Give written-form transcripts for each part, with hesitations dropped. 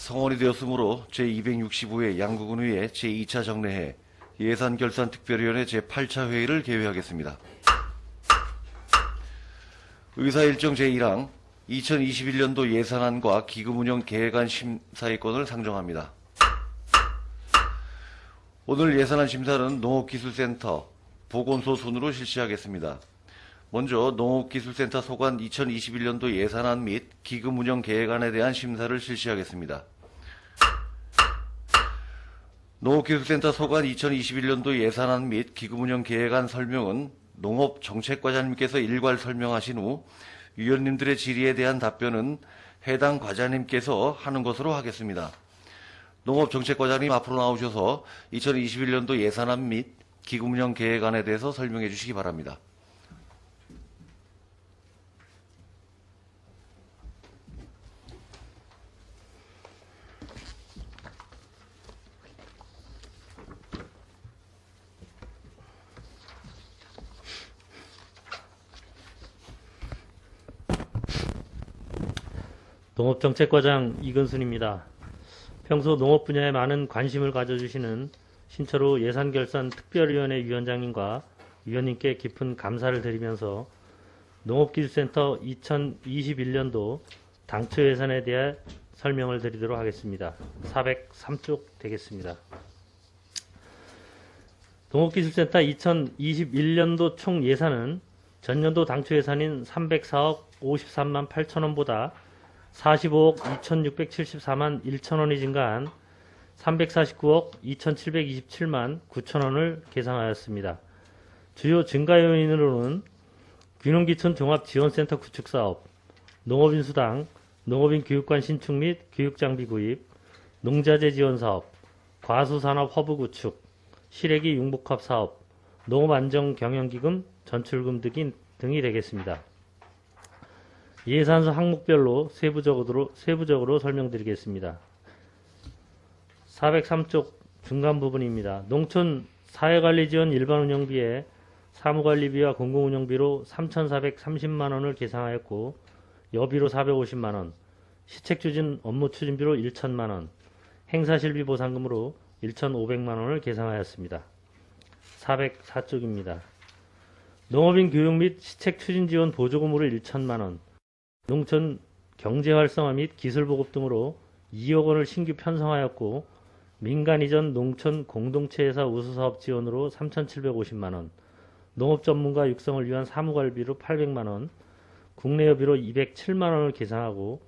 성원이 되었으므로 제265회 양구군의회 제2차 정례회 예산결산특별위원회 제8차 회의를 개회하겠습니다. 의사일정 제1항 2021년도 예산안과 기금운영 계획안 심사의 건을 상정합니다. 오늘 예산안 심사는 농업기술센터, 보건소 순으로 실시하겠습니다. 먼저 농업기술센터 소관 2021년도 예산안 및 기금운영 계획안에 대한 심사를 실시하겠습니다. 농업기술센터 소관 2021년도 예산안 및 기금운영 계획안 설명은 농업정책과장님께서 일괄 설명하신 후 위원님들의 질의에 대한 답변은 해당 과장님께서 하는 것으로 하겠습니다. 농업정책과장님 앞으로 나오셔서 2021년도 예산안 및 기금운영 계획안에 대해서 설명해 주시기 바랍니다. 농업정책과장 이근순입니다. 평소 농업 분야에 많은 관심을 가져주시는 신철호 예산결산특별위원회 위원장님과 위원님께 깊은 감사를 드리면서 농업기술센터 2021년도 당초 예산에 대해 설명을 드리도록 하겠습니다. 403쪽 되겠습니다. 농업기술센터 2021년도 총 예산은 전년도 당초 예산인 304억 53만 8천원보다 45억 2674만 1천원이 증가한 349억 2727만 9천원을 계상하였습니다. 주요 증가 요인으로는 귀농기촌 종합지원센터 구축사업, 농업인수당, 농업인 교육관 신축 및 교육장비 구입, 농자재 지원사업, 과수산업 허브 구축, 시래기 융복합 사업, 농업안정경영기금 전출금 등이 되겠습니다. 예산서 항목별로 세부적으로 설명드리겠습니다. 403쪽 중간 부분입니다. 농촌 사회관리지원 일반운영비에 사무관리비와 공공운영비로 3,430만원을 계상하였고 여비로 450만원, 시책추진 업무추진비로 1,000만원, 행사실비 보상금으로 1,500만원을 계상하였습니다. 404쪽입니다. 농업인 교육 및 시책추진지원 보조금으로 1,000만원, 농촌 경제활성화 및 기술보급 등으로 2억 원을 신규 편성하였고 민간 이전 농촌 공동체회사 우수사업 지원으로 3,750만원, 농업전문가 육성을 위한 사무관리비로 800만원, 국내 여비로 207만원을 계상하고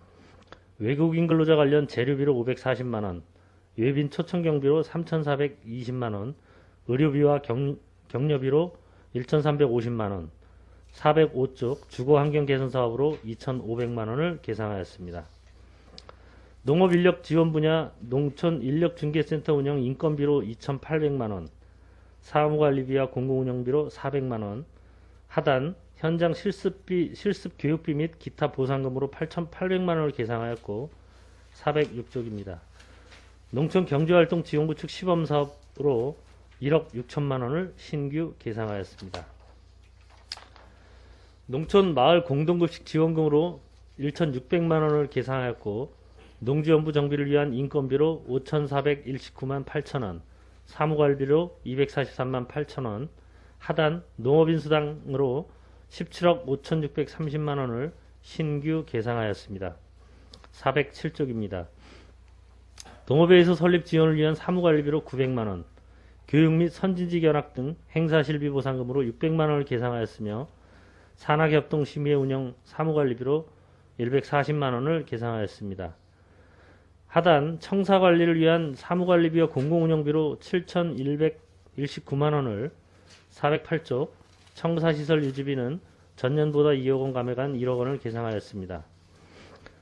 외국인 근로자 관련 재료비로 540만원, 외빈 초청경비로 3,420만원, 의료비와 격려비로 1,350만원, 405쪽 주거환경 개선 사업으로 2,500만원을 계상하였습니다. 농업인력 지원 분야 농촌인력중개센터 운영 인건비로 2,800만원, 사무관리비와 공공운영비로 400만원, 하단 현장 실습교육비 및 기타 보상금으로 8,800만원을 계상하였고 406쪽입니다. 농촌 경제활동 지원구축 시범사업으로 1억 6천만원을 신규 계상하였습니다. 농촌 마을 공동급식 지원금으로 1,600만원을 계상하였고 농지연부 정비를 위한 인건비로 5,419만 8천원, 사무관리비로 243만 8천원, 하단 농업인수당으로 17억 5,630만원을 신규 계상하였습니다. 407쪽입니다. 농업회에서 설립 지원을 위한 사무관리비로 900만원, 교육 및 선진지 견학 등 행사실비 보상금으로 600만원을 계상하였으며 산학협동심의회 운영 사무관리비로 140만원을 계상하였습니다. 하단 청사관리를 위한 사무관리비와 공공운영비로 7,119만원을 408쪽 청사시설 유지비는 전년보다 2억원 감액한 1억원을 계상하였습니다.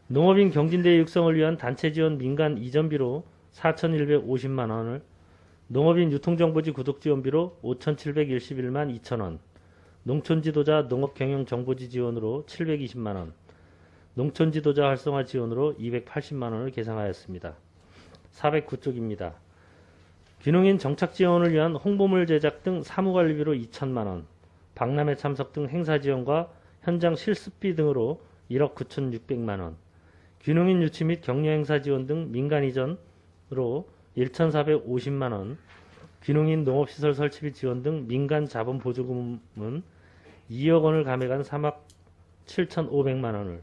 농업인 경진대회 육성을 위한 단체지원 민간 이전비로 4,150만원을, 농업인 유통정보지 구독지원비로 5,721만 2천원, 농촌지도자 농업경영정보지 지원으로 720만원, 농촌지도자 활성화 지원으로 280만원을 계상하였습니다. 409쪽입니다. 귀농인 정착 지원을 위한 홍보물 제작 등 사무관리비로 2천만원, 박람회 참석 등 행사 지원과 현장 실습비 등으로 1억 9,600만원, 귀농인 유치 및 격려 행사 지원 등 민간 이전으로 1,450만원, 귀농인 농업시설 설치비 지원 등 민간 자본 보조금은 2억 원을 감액한 3억 7,500만원을,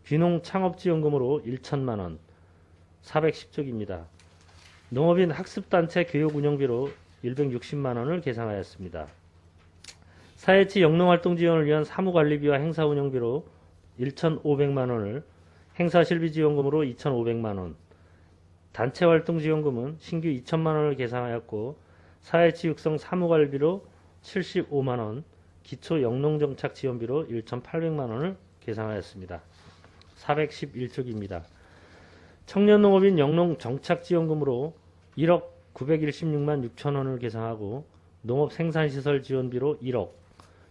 귀농 창업지원금으로 1천만원, 410쪽입니다. 농업인 학습단체 교육 운영비로 160만원을 계상하였습니다. 사회치 영농활동 지원을 위한 사무관리비와 행사 운영비로 1,500만원을, 행사실비 지원금으로 2,500만원, 단체활동 지원금은 신규 2천만원을 계상하였고 사회치 육성 사무관리비로 75만원, 기초 영농정착 지원비로 1,800만원을 계상하였습니다. 411쪽입니다. 청년농업인 영농정착지원금으로 1억 916만 6천원을 계상하고 농업생산시설 지원비로 1억,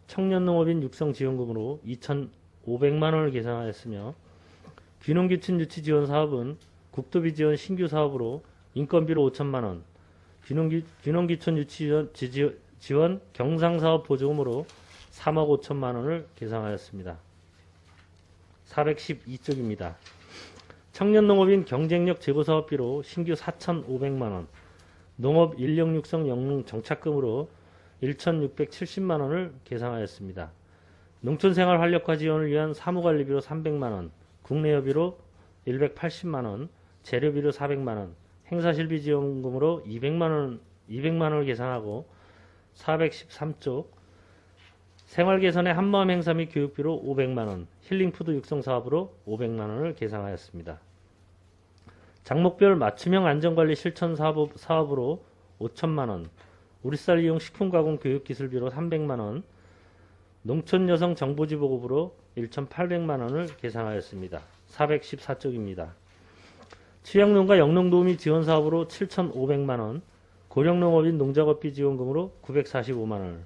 청년농업인 육성지원금으로 2,500만원을 계상하였으며 귀농기춘 유치 지원 사업은 국도비 지원 신규 사업으로 인건비로 5천만원, 귀농기춘 유치 지원 경상사업 보조금으로 3억 5천만원을 계상하였습니다. 412쪽입니다. 청년농업인 경쟁력 제고사업비로 신규 4,500만원, 농업 인력 육성 영농 정착금으로 1,670만원을 계상하였습니다. 농촌생활 활력화 지원을 위한 사무관리비로 300만원, 국내여비로 180만원, 재료비로 400만원, 행사실비 지원금으로 200만원을 계상하고 413쪽 생활개선의 한마음 행사 및 교육비로 500만원, 힐링푸드 육성사업으로 500만원을 계상하였습니다. 장목별 맞춤형 안전관리 실천 사업으로 5천만원, 우리쌀 이용 식품가공 교육기술비로 300만원, 농촌여성 정보지 보급으로 1,800만원을 계상하였습니다. 414쪽입니다. 취약농가 영농도우미 지원사업으로 7,500만원, 고령농업인 농작업비 지원금으로 945만원,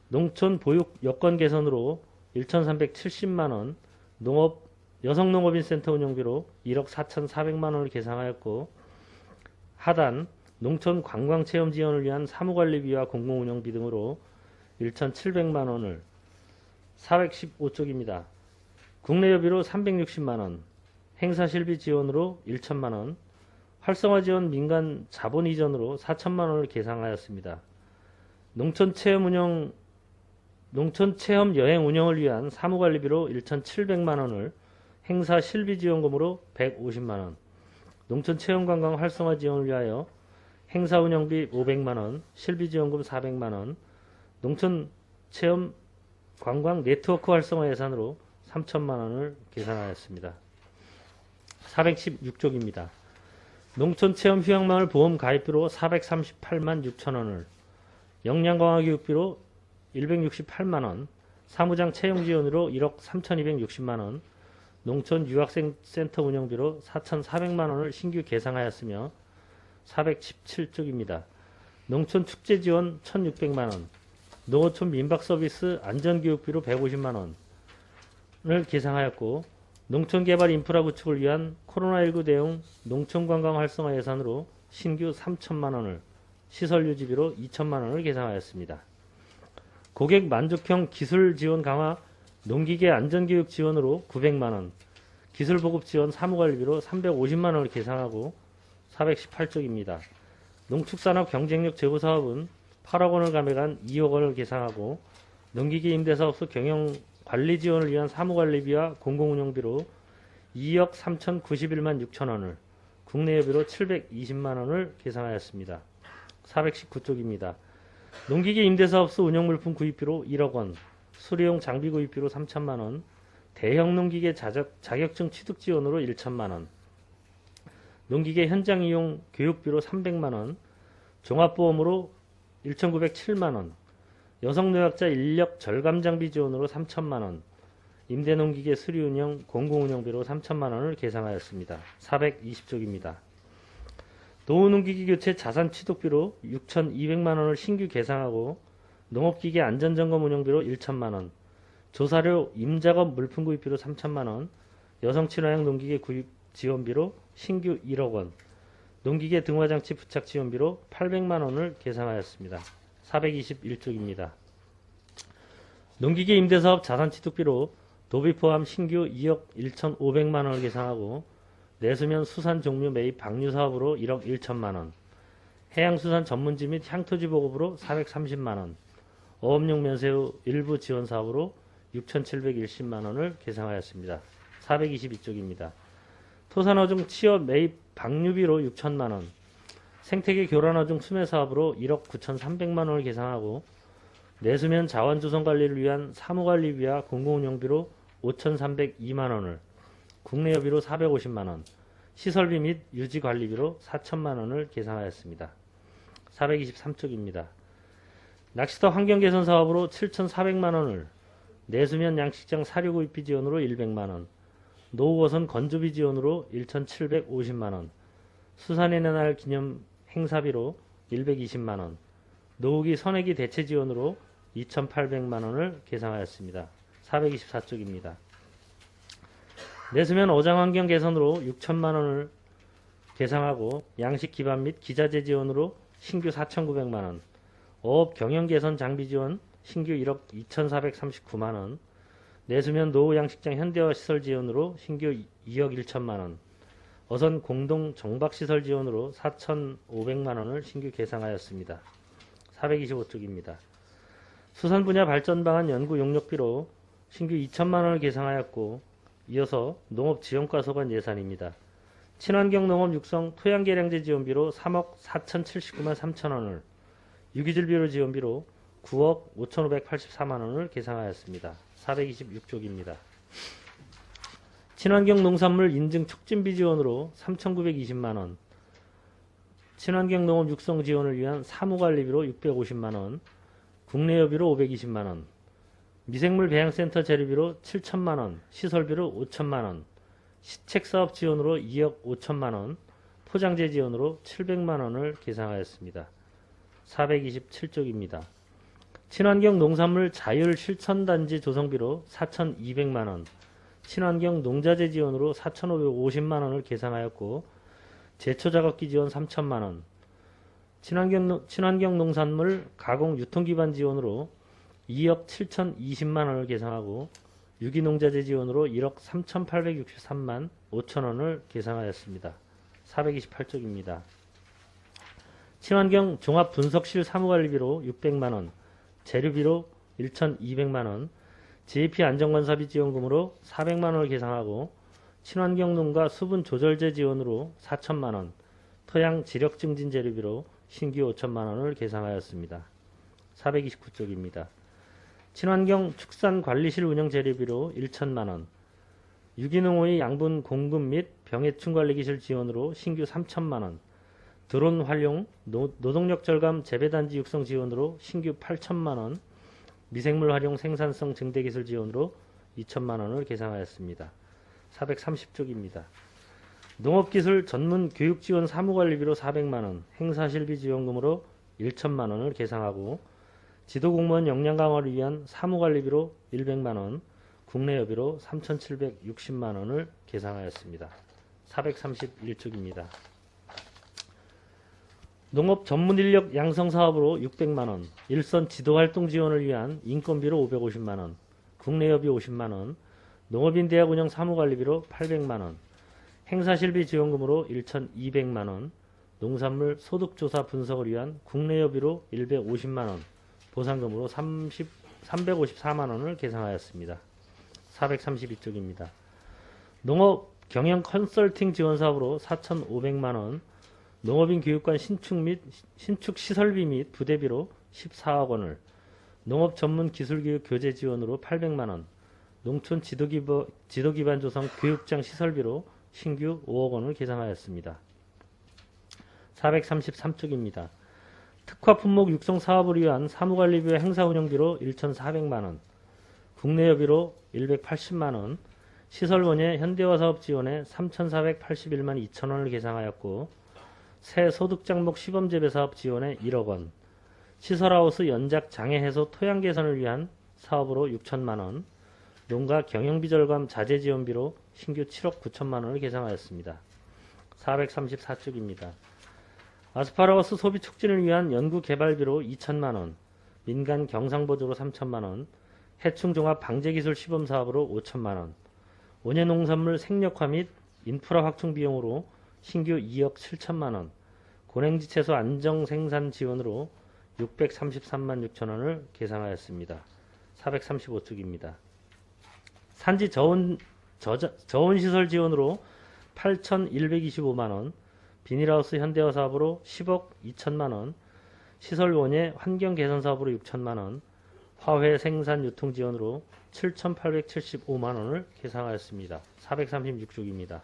농촌 보육 여건 개선으로 1,370만원, 여성농업인 센터 운영비로 1억 4,400만원을 계상하였고 하단 농촌 관광체험 지원을 위한 사무관리비와 공공운영비 등으로 1,700만원을 415쪽입니다. 국내여비로 360만원, 행사실비 지원으로 1천만원, 활성화 지원 민간 자본 이전으로 4천만원을 계상하였습니다. 농촌체험 여행 운영을 위한 사무관리비로 1,700만원을, 행사 실비 지원금으로 150만원, 농촌체험관광 활성화 지원을 위하여 행사 운영비 500만원, 실비 지원금 400만원, 농촌체험 관광 네트워크 활성화 예산으로 3천만원을 계산하였습니다. 416쪽입니다. 농촌체험 휴양마을 보험 가입비로 438만 6천원을, 역량강화교육비로 168만원, 사무장 채용 지원으로 1억 3,260만원, 농촌 유학생센터 운영비로 4,400만원을 신규 계상하였으며 417쪽입니다. 농촌 축제 지원 1,600만원, 농어촌 민박서비스 안전교육비로 150만원을 계상하였고 농촌개발 인프라 구축을 위한 코로나19 대응 농촌관광 활성화 예산으로 신규 3천만원을, 시설유지비로 2천만원을 계상하였습니다. 고객 만족형 기술 지원 강화 농기계 안전교육 지원으로 900만원, 기술보급 지원 사무관리비로 350만원을 계상하고 418쪽입니다. 농축산업 경쟁력 제고 사업은 8억 원을 감액한 2억 원을 계상하고 농기계 임대사업소 경영 관리 지원을 위한 사무관리비와 공공운영비로 2억 3,091만 6천원을, 국내여비로 720만원을 계상하였습니다. 419쪽입니다. 농기계 임대사업소 운영물품 구입비로 1억 원, 수리용 장비 구입비로 3천만원, 대형 농기계 자격증 취득 지원으로 1천만원, 농기계 현장 이용 교육비로 300만원, 종합보험으로 1,907만원, 여성노약자 인력 절감 장비 지원으로 3천만원, 임대농기계 수리운영 공공운영비로 3천만원을 계상하였습니다. 420쪽입니다. 노후농기계 교체 자산 취득비로 6,200만원을 신규 계상하고 농업기계 안전점검 운영비로 1천만원, 조사료 임작업 물품 구입비로 3천만원, 여성친화형 농기계 구입 지원비로 신규 1억 원, 농기계 등화장치 부착 지원비로 800만원을 계상하였습니다. 421쪽입니다. 농기계 임대사업 자산취득비로 도비 포함 신규 2억 1,500만 원을 계상하고 내수면 수산 종류 매입 방류 사업으로 1억 1천만 원, 해양수산 전문지 및 향토지 보급으로 430만 원, 어업용 면세우 일부 지원 사업으로 6,710만 원을 계상하였습니다. 422쪽입니다. 토산어종 취업 매입 방류비로 6천만 원, 생태계 교란어종 수매 사업으로 1억 9,300만 원을 계상하고 내수면 자원조성 관리를 위한 사무관리비와 공공운영비로 5,302만 원을, 국내 여비로 450만 원, 시설비 및 유지관리비로 4천만 원을 계상하였습니다. 423쪽입니다. 낚시터 환경개선 사업으로 7,400만 원을, 내수면 양식장 사료구입비 지원으로 100만 원, 노후어선 건조비 지원으로 1,750만 원, 수산의 날 기념 행사비로 120만 원, 노후기 선회기 대체 지원으로 2,800만 원을 계상하였습니다. 424쪽입니다. 내수면 어장환경 개선으로 6천만 원을 계상하고 양식 기반 및 기자재 지원으로 신규 4,900만 원, 어업 경영 개선 장비 지원 신규 1억 2,439만 원, 내수면 노후 양식장 현대화 시설 지원으로 신규 2억 1천만 원, 어선 공동 정박 시설 지원으로 4,500만 원을 신규 계상하였습니다. 425쪽입니다. 수산 분야 발전 방안 연구 용역비로 신규 2천만 원을 계상하였고, 이어서 농업 지원과 소관 예산입니다. 친환경 농업 육성 토양 개량제 지원비로 3억 4,079만 3천 원을, 유기질비료 지원비로 9억 5,584만 원을 계상하였습니다. 426쪽입니다. 친환경 농산물 인증 촉진비 지원으로 3,920만 원, 친환경 농업 육성 지원을 위한 사무관리비로 650만 원, 국내 여비로 520만 원, 미생물 배양센터 재료비로 7천만 원, 시설비로 5천만 원, 시책사업 지원으로 2억 5천만 원, 포장재 지원으로 700만 원을 계상하였습니다. 427쪽입니다. 친환경 농산물 자율 실천단지 조성비로 4,200만 원, 친환경 농자재 지원으로 4,550만 원을 계상하였고, 제초작업기 지원 3천만 원, 친환경 농산물 가공 유통기반 지원으로 2억 7,020만 원을 계상하고, 유기농자재 지원으로 1억 3,863만 5천 원을 계상하였습니다. 428쪽입니다. 친환경 종합분석실 사무관리비로 600만 원, 재료비로 1,200만 원, GAP 안전관사비 지원금으로 400만 원을 계상하고, 친환경 농가 수분 조절제 지원으로 4천만 원, 토양 지력 증진 재료비로 신규 5천만 원을 계상하였습니다. 429쪽입니다. 친환경 축산관리실 운영 재료비로 1천만 원, 유기농의 양분 공급 및 병해충 관리기술 지원으로 신규 3천만 원, 드론 활용 노동력 절감 재배단지 육성 지원으로 신규 8천만 원, 미생물 활용 생산성 증대 기술 지원으로 2천만 원을 계상하였습니다. 430쪽입니다. 농업기술 전문 교육 지원 사무관리비로 400만 원, 행사실비 지원금으로 1천만 원을 계상하고, 지도공무원 역량 강화를 위한 사무관리비로 100만 원, 국내 여비로 3,760만 원을 계상하였습니다. 431쪽입니다. 농업 전문인력 양성 사업으로 600만 원, 일선 지도활동 지원을 위한 인건비로 550만 원, 국내 여비 50만 원, 농업인 대학 운영 사무관리비로 800만 원, 행사실비 지원금으로 1,200만 원, 농산물 소득조사 분석을 위한 국내 여비로 150만 원, 보상금으로 354만 원을 계상하였습니다. 432쪽입니다. 농업 경영 컨설팅 지원 사업으로 4,500만 원, 농업인 교육관 신축 시설비 및 부대비로 14억 원을, 농업 전문 기술교육 교재 지원으로 800만 원, 농촌 지도기반 조성 교육장 시설비로 신규 5억 원을 계상하였습니다. 433쪽입니다. 특화 품목 육성 사업을 위한 사무관리비와 행사운영비로 1,400만 원, 국내 여비로 180만 원, 시설원예 현대화 사업 지원에 3,481만 2천 원을 계상하였고, 새 소득장목 시범재배 사업 지원에 1억 원, 시설하우스 연작 장애 해소 토양 개선을 위한 사업으로 6천만 원, 농가 경영비 절감 자재 지원비로 신규 7억 9천만 원을 계상하였습니다. 434쪽입니다. 아스파라거스 소비 촉진을 위한 연구 개발비로 2천만 원, 민간 경상보조로 3천만 원, 해충종합 방제기술 시범사업으로 5천만원, 원예농산물 생력화 및 인프라 확충 비용으로 신규 2억 7천만원, 고랭지 채소 안정생산 지원으로 633만 6천원을 계상하였습니다. 435쪽입니다. 산지 저온시설 지원으로 8,125만원, 비닐하우스 현대화 사업으로 10억 2천만원, 시설 원예 환경 개선 사업으로 6천만원, 화훼 생산 유통 지원으로 7,875만원을 계상하였습니다. 436쪽입니다.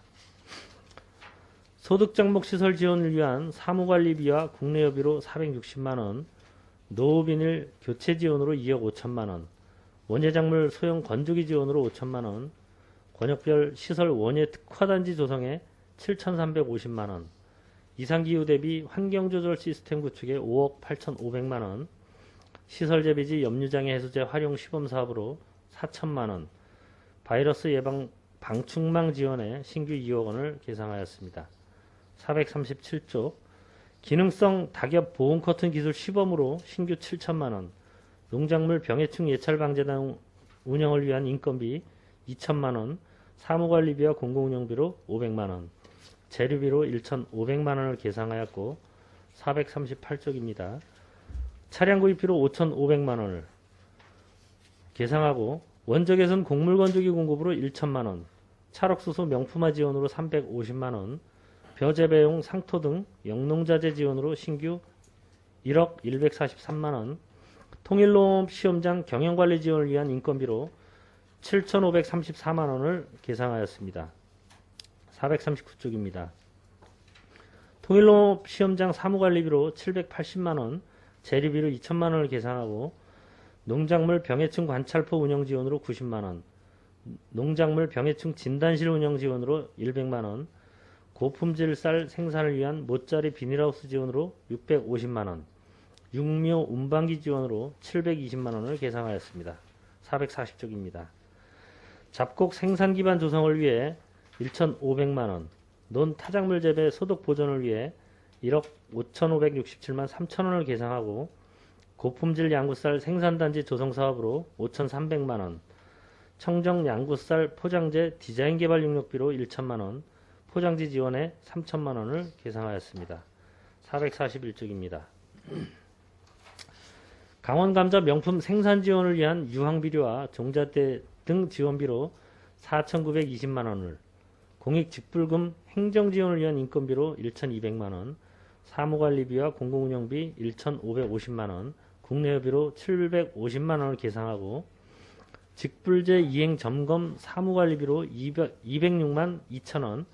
소득장목 시설 지원을 위한 사무관리비와 국내여비로 460만원, 노후비닐 교체 지원으로 2억 5천만원, 원예작물 소형 건조기 지원으로 5천만원, 권역별 시설 원예 특화단지 조성에 7,350만원, 이상기후 대비 환경조절 시스템 구축에 5억 8,500만원, 시설재배지 염류장애 해소제 활용 시범사업으로 4천만원, 바이러스 예방 방충망 지원에 신규 2억 원을 계상하였습니다. 437쪽 기능성 닭엽 보온 커튼 기술 시범으로 신규 7천만원, 농작물 병해충 예찰 방재단 운영을 위한 인건비 2천만원, 사무관리비와 공공운영비로 500만원, 재료비로 1,500만원을 계상하였고 438쪽입니다. 차량 구입비로 5,500만원을 계상하고 원적외선 곡물 건조기 공급으로 1천만원, 찰옥수수 명품화 지원으로 350만원, 벼재배용 상토 등 영농자재 지원으로 신규 1억 143만원, 통일농업 시험장 경영관리 지원을 위한 인건비로 7,534만원을 계상하였습니다. 439쪽입니다. 통일농업 시험장 사무관리비로 780만원, 재료비로 2천만원을 계상하고 농작물 병해충 관찰포 운영 지원으로 90만원, 농작물 병해충 진단실 운영 지원으로 100만원, 고품질 쌀 생산을 위한 모짜리 비닐하우스 지원으로 650만원, 육묘 운반기 지원으로 720만원을 계상하였습니다. 440쪽입니다. 잡곡 생산 기반 조성을 위해 1,500만원, 논 타작물 재배 소득 보존을 위해 1억 5,567만 3천원을 계상하고 고품질 양구쌀 생산단지 조성 사업으로 5,300만원, 청정 양구쌀 포장재 디자인 개발 용역비로 1천만원, 포장지 지원에 3천만원을 계상하였습니다. 441쪽입니다. 강원감자 명품 생산 지원을 위한 유황비료와 종잣대 등 지원비로 4,920만원을, 공익직불금 행정지원을 위한 인건비로 1,200만원, 사무관리비와 공공운영비 1,550만원, 국내여비로 750만원을 계상하고 직불제 이행점검 사무관리비로 206만 2천원,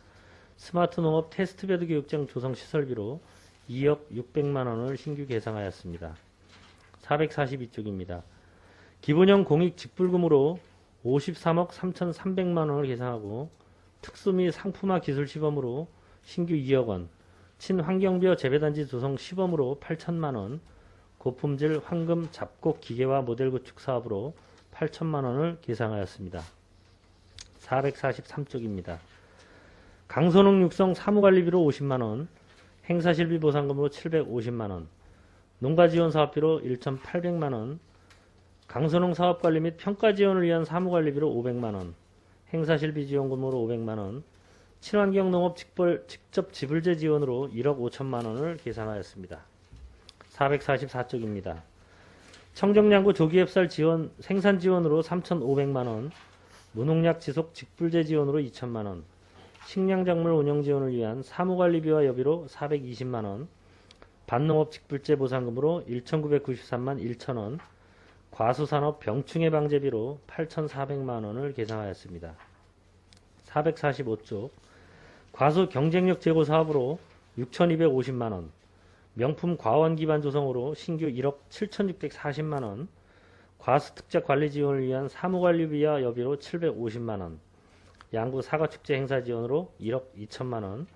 스마트농업 테스트베드 교육장 조성시설비로 2억 600만원을 신규 계상하였습니다. 442쪽입니다. 기본형 공익직불금으로 53억 3,300만원을 계상하고 특수 및 상품화 기술 시범으로 신규 2억원, 친환경bio 재배단지 조성 시범으로 8천만원, 고품질 황금 잡곡 기계화 모델 구축 사업으로 8천만원을 계상하였습니다. 443쪽입니다. 강선홍 육성 사무관리비로 50만원, 행사실비 보상금으로 750만원, 농가지원 사업비로 1,800만원, 강선홍 사업관리 및 평가 지원을 위한 사무관리비로 500만원, 행사실비 지원금으로 500만원, 친환경 농업 직접 지불제 지원으로 1억 5천만원을 계상하였습니다. 444쪽입니다. 청정양구 조기앱살 지원, 생산 지원으로 3,500만원, 무농약 지속 직불제 지원으로 2천만원, 식량작물 운영 지원을 위한 사무관리비와 여비로 420만원, 반농업 직불제 보상금으로 1,993만 1천원, 과수산업 병충해 방제비로 8,400만원을 계상하였습니다. 445쪽 과수 경쟁력 제고 사업으로 6,250만원, 명품 과원 기반 조성으로 신규 1억 7,640만원, 과수 특작 관리 지원을 위한 사무관리비와 여비로 750만원, 양구 사과축제 행사 지원으로 1억 2천만원,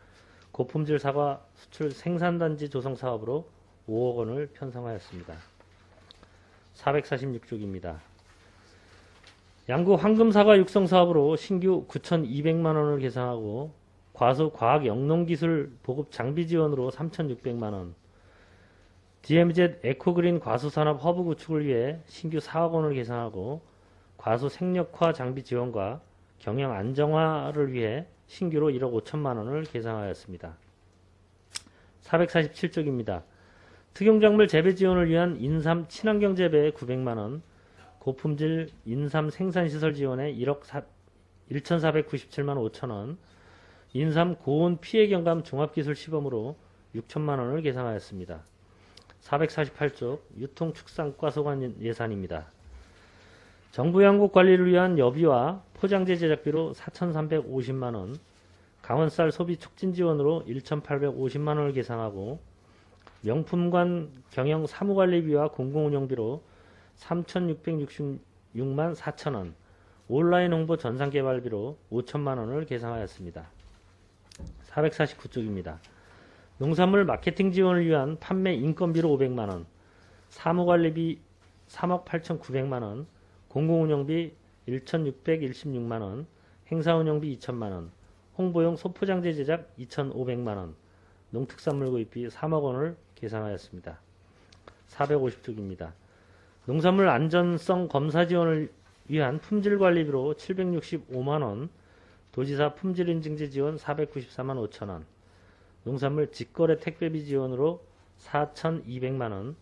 고품질 사과 수출 생산단지 조성 사업으로 5억 원을 편성하였습니다. 446쪽입니다. 양구 황금사과 육성 사업으로 신규 9,200만원을 계상하고 과수 과학 영농기술 보급 장비 지원으로 3,600만원, DMZ 에코그린 과수산업 허브 구축을 위해 신규 4억 원을 계상하고 과수 생력화 장비 지원과 경영 안정화를 위해 신규로 1억 5천만 원을 계상하였습니다. 447쪽입니다. 특용작물 재배 지원을 위한 인삼 친환경 재배에 900만 원, 고품질 인삼 생산시설 지원에 1억 1,497만 5천 원, 인삼 고온 피해 경감 종합기술 시범으로 6천만 원을 계상하였습니다. 448쪽 유통축산과 소관 예산입니다. 정부 양국 관리를 위한 여비와 포장재 제작비로 4,350만 원, 강원쌀 소비 촉진 지원으로 1,850만 원을 계상하고 명품관 경영 사무관리비와 공공운영비로 3,666만 4천 원, 온라인 홍보 전산개발비로 5천만 원을 계상하였습니다. 449쪽입니다. 농산물 마케팅 지원을 위한 판매 인건비로 500만 원, 사무관리비 3억 8,900만 원, 공공운영비 1,616만 원, 행사운영비 2천만 원, 홍보용 소포장재 제작 2,500만 원, 농특산물 구입비 3억 원을 계상하였습니다. 450쪽입니다. 농산물 안전성 검사 지원을 위한 품질관리비로 765만 원, 도지사 품질인증제 지원 494만 5천 원, 농산물 직거래 택배비 지원으로 4,200만 원,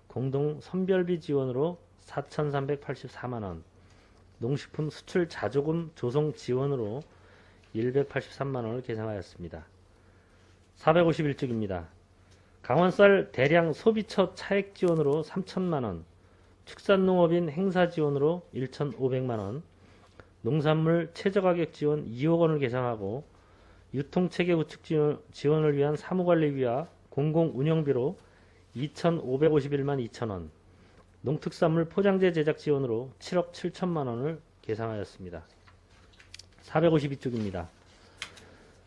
공동 선별비 지원으로 4,384만 원, 농식품 수출 자조금 조성 지원으로 183만 원을 계상하였습니다. 451쪽입니다. 강원쌀 대량 소비처 차액 지원으로 3천만 원, 축산농업인 행사 지원으로 1,500만 원, 농산물 최저가격 지원 2억 원을 계상하고 유통체계 구축 지원을 위한 사무관리비와 공공운영비로 2,551만 2천 원, 농특산물 포장재 제작 지원으로 7억 7천만 원을 계상하였습니다. 452쪽입니다.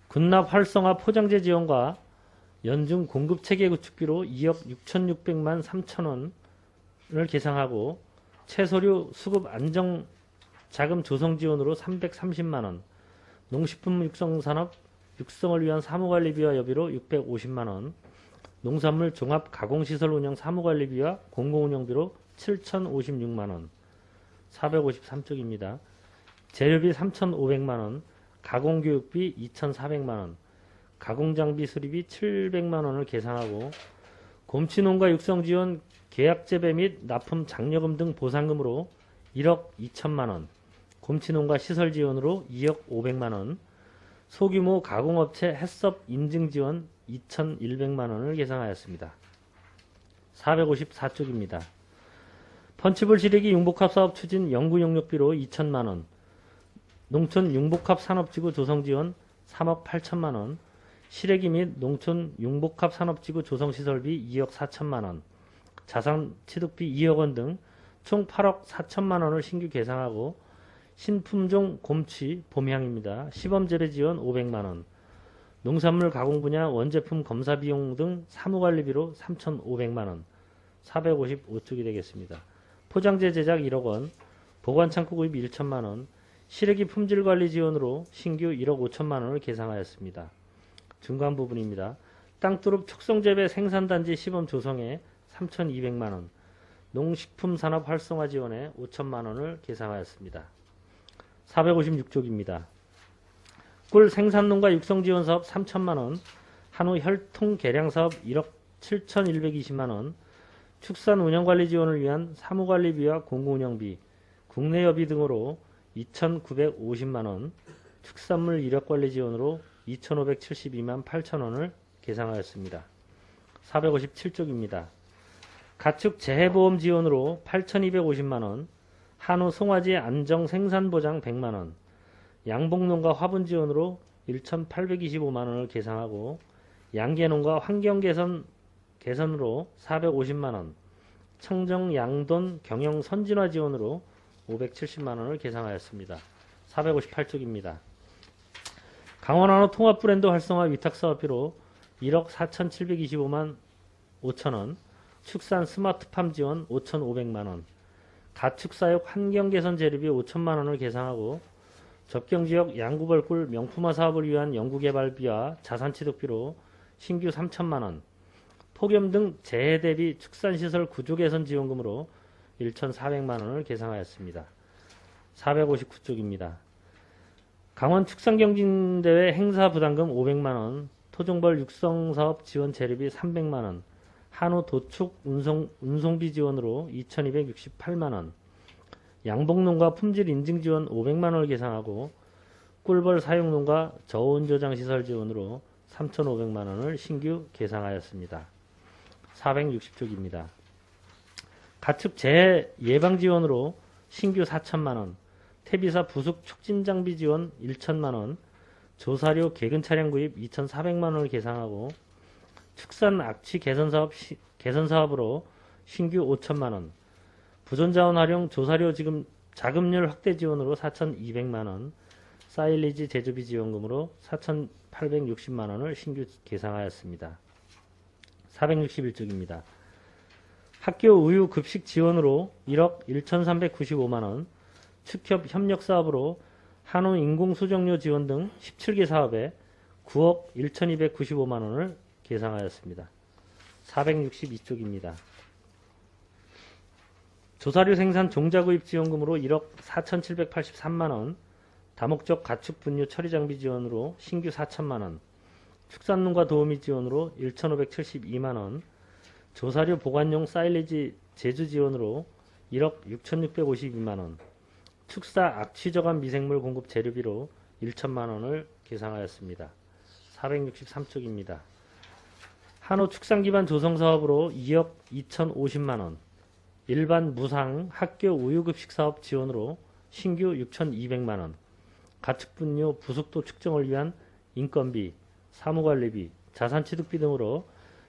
군납 활성화 포장재 지원과 연중 공급체계 구축비로 2억 6,600만 3천 원을 계상하고 채소류 수급 안정 자금 조성 지원으로 330만 원, 농식품 육성산업 육성을 위한 사무관리비와 여비로 650만 원, 농산물 종합 가공시설 운영 사무관리비와 공공운영비로 7,056만 원. 453쪽입니다. 재료비 3,500만 원, 가공교육비 2,400만 원, 가공장비 수리비 700만 원을 계상하고 곰치농가 육성지원 계약재배 및 납품 장려금 등 보상금으로 1억 2천만 원, 곰치농가 시설 지원으로 2억 500만 원, 소규모 가공업체 햇섭 인증 지원 2,100만 원을 계상하였습니다. 454쪽입니다. 펀치볼 시래기 융복합 사업 추진 연구 용역비로 2천만 원, 농촌 융복합 산업지구 조성 지원 3억 8천만 원, 시래기 및 농촌 융복합 산업지구 조성 시설비 2억 4천만 원, 자산 취득비 2억 원 등 총 8억 4천만 원을 신규 계상하고 신품종 곰치 봄향입니다. 시범재배 지원 500만 원, 농산물 가공 분야 원제품 검사 비용 등 사무관리비로 3,500만 원, 455쪽이 되겠습니다. 포장재 제작 1억 원, 보관창고 구입 1천만 원, 시래기 품질관리 지원으로 신규 1억 5천만 원을 계상하였습니다. 중간 부분입니다. 땅두릅 축성재배 생산단지 시범 조성에 3,200만 원, 농식품 산업 활성화 지원에 5천만 원을 계상하였습니다. 456쪽입니다. 꿀 생산농가 육성 지원 사업 3천만 원, 한우 혈통 개량 사업 1억 7,120만 원, 축산 운영관리 지원을 위한 사무관리비와 공공운영비, 국내 여비 등으로 2,950만 원, 축산물 이력관리 지원으로 2,572만 8천 원을 계상하였습니다. 457쪽입니다. 가축 재해보험 지원으로 8,250만 원, 한우 송아지 안정 생산보장 100만 원, 양봉농가 화분 지원으로 1,825만 원을 계상하고 양계농가 환경 개선으로 450만 원, 청정 양돈 경영 선진화 지원으로 570만 원을 계상하였습니다. 458쪽입니다. 강원 한우 통합 브랜드 활성화 위탁 사업비로 1억 4,725만 5천 원, 축산 스마트팜 지원 5,500만 원, 가축사육 환경 개선 재료비 5천만 원을 계상하고 접경지역 양구벌꿀 명품화 사업을 위한 연구개발비와 자산취득비로 신규 3천만 원, 폭염 등 재해 대비 축산시설 구조개선 지원금으로 1,400만 원을 계상하였습니다. 459쪽입니다. 강원 축산경진대회 행사 부담금 500만원, 토종벌 육성사업 지원 재료비 300만원, 한우 도축 운송비 지원으로 2268만원, 양봉농가 품질 인증 지원 500만원을 계상하고 꿀벌 사육농가 저온저장 시설 지원으로 3,500만원을 신규 계상하였습니다. 460쪽입니다. 가축 재해 예방 지원으로 신규 4천만원, 태비사 부숙 촉진 장비 지원 1천만원, 조사료 개근 차량 구입 2,400만원을 계상하고 축산 악취 개선 사업으로 신규 5천만원, 부존자원 활용 조사료 자금률 확대 지원으로 4,200만원, 사일리지 제조비 지원금으로 4,860만원을 신규 계상하였습니다. 461쪽입니다. 학교 우유 급식 지원으로 1억 1,395만원, 축협 협력사업으로 한우 인공수정료 지원 등 17개 사업에 9억 1,295만원을 계상하였습니다. 462쪽입니다. 조사료 생산 종자구입 지원금으로 1억 4,783만원, 다목적 가축 분유 처리 장비 지원으로 신규 4천만원, 축산농가 도우미 지원으로 1,572만원, 조사료 보관용 사일리지 제주 지원으로 1억 6,652만원, 축사 악취저감 미생물 공급 재료비로 1천만원을 계상하였습니다. 463쪽입니다. 한우 축산기반 조성사업으로 2억 2,050만원, 일반 무상 학교 우유급식 사업 지원으로 신규 6,200만원, 가축분유 부숙도 측정을 위한 인건비, 사무관리비, 자산취득비 등으로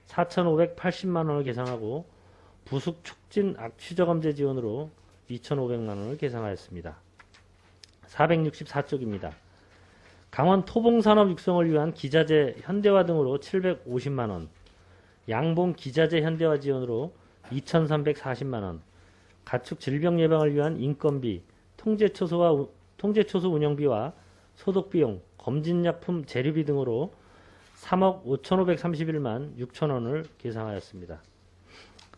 4,580만원을 계상하고 부숙 촉진 악취저감제 지원으로 2,500만원을 계상하였습니다. 464쪽입니다. 강원 토봉산업 육성을 위한 기자재 현대화 등으로 750만원, 양봉 기자재 현대화 지원으로 2,340만원, 가축 질병 예방을 위한 인건비, 통제초소 운영비와 소독비용, 검진약품 재료비 등으로 3억 5,531만 6천원을 계상하였습니다.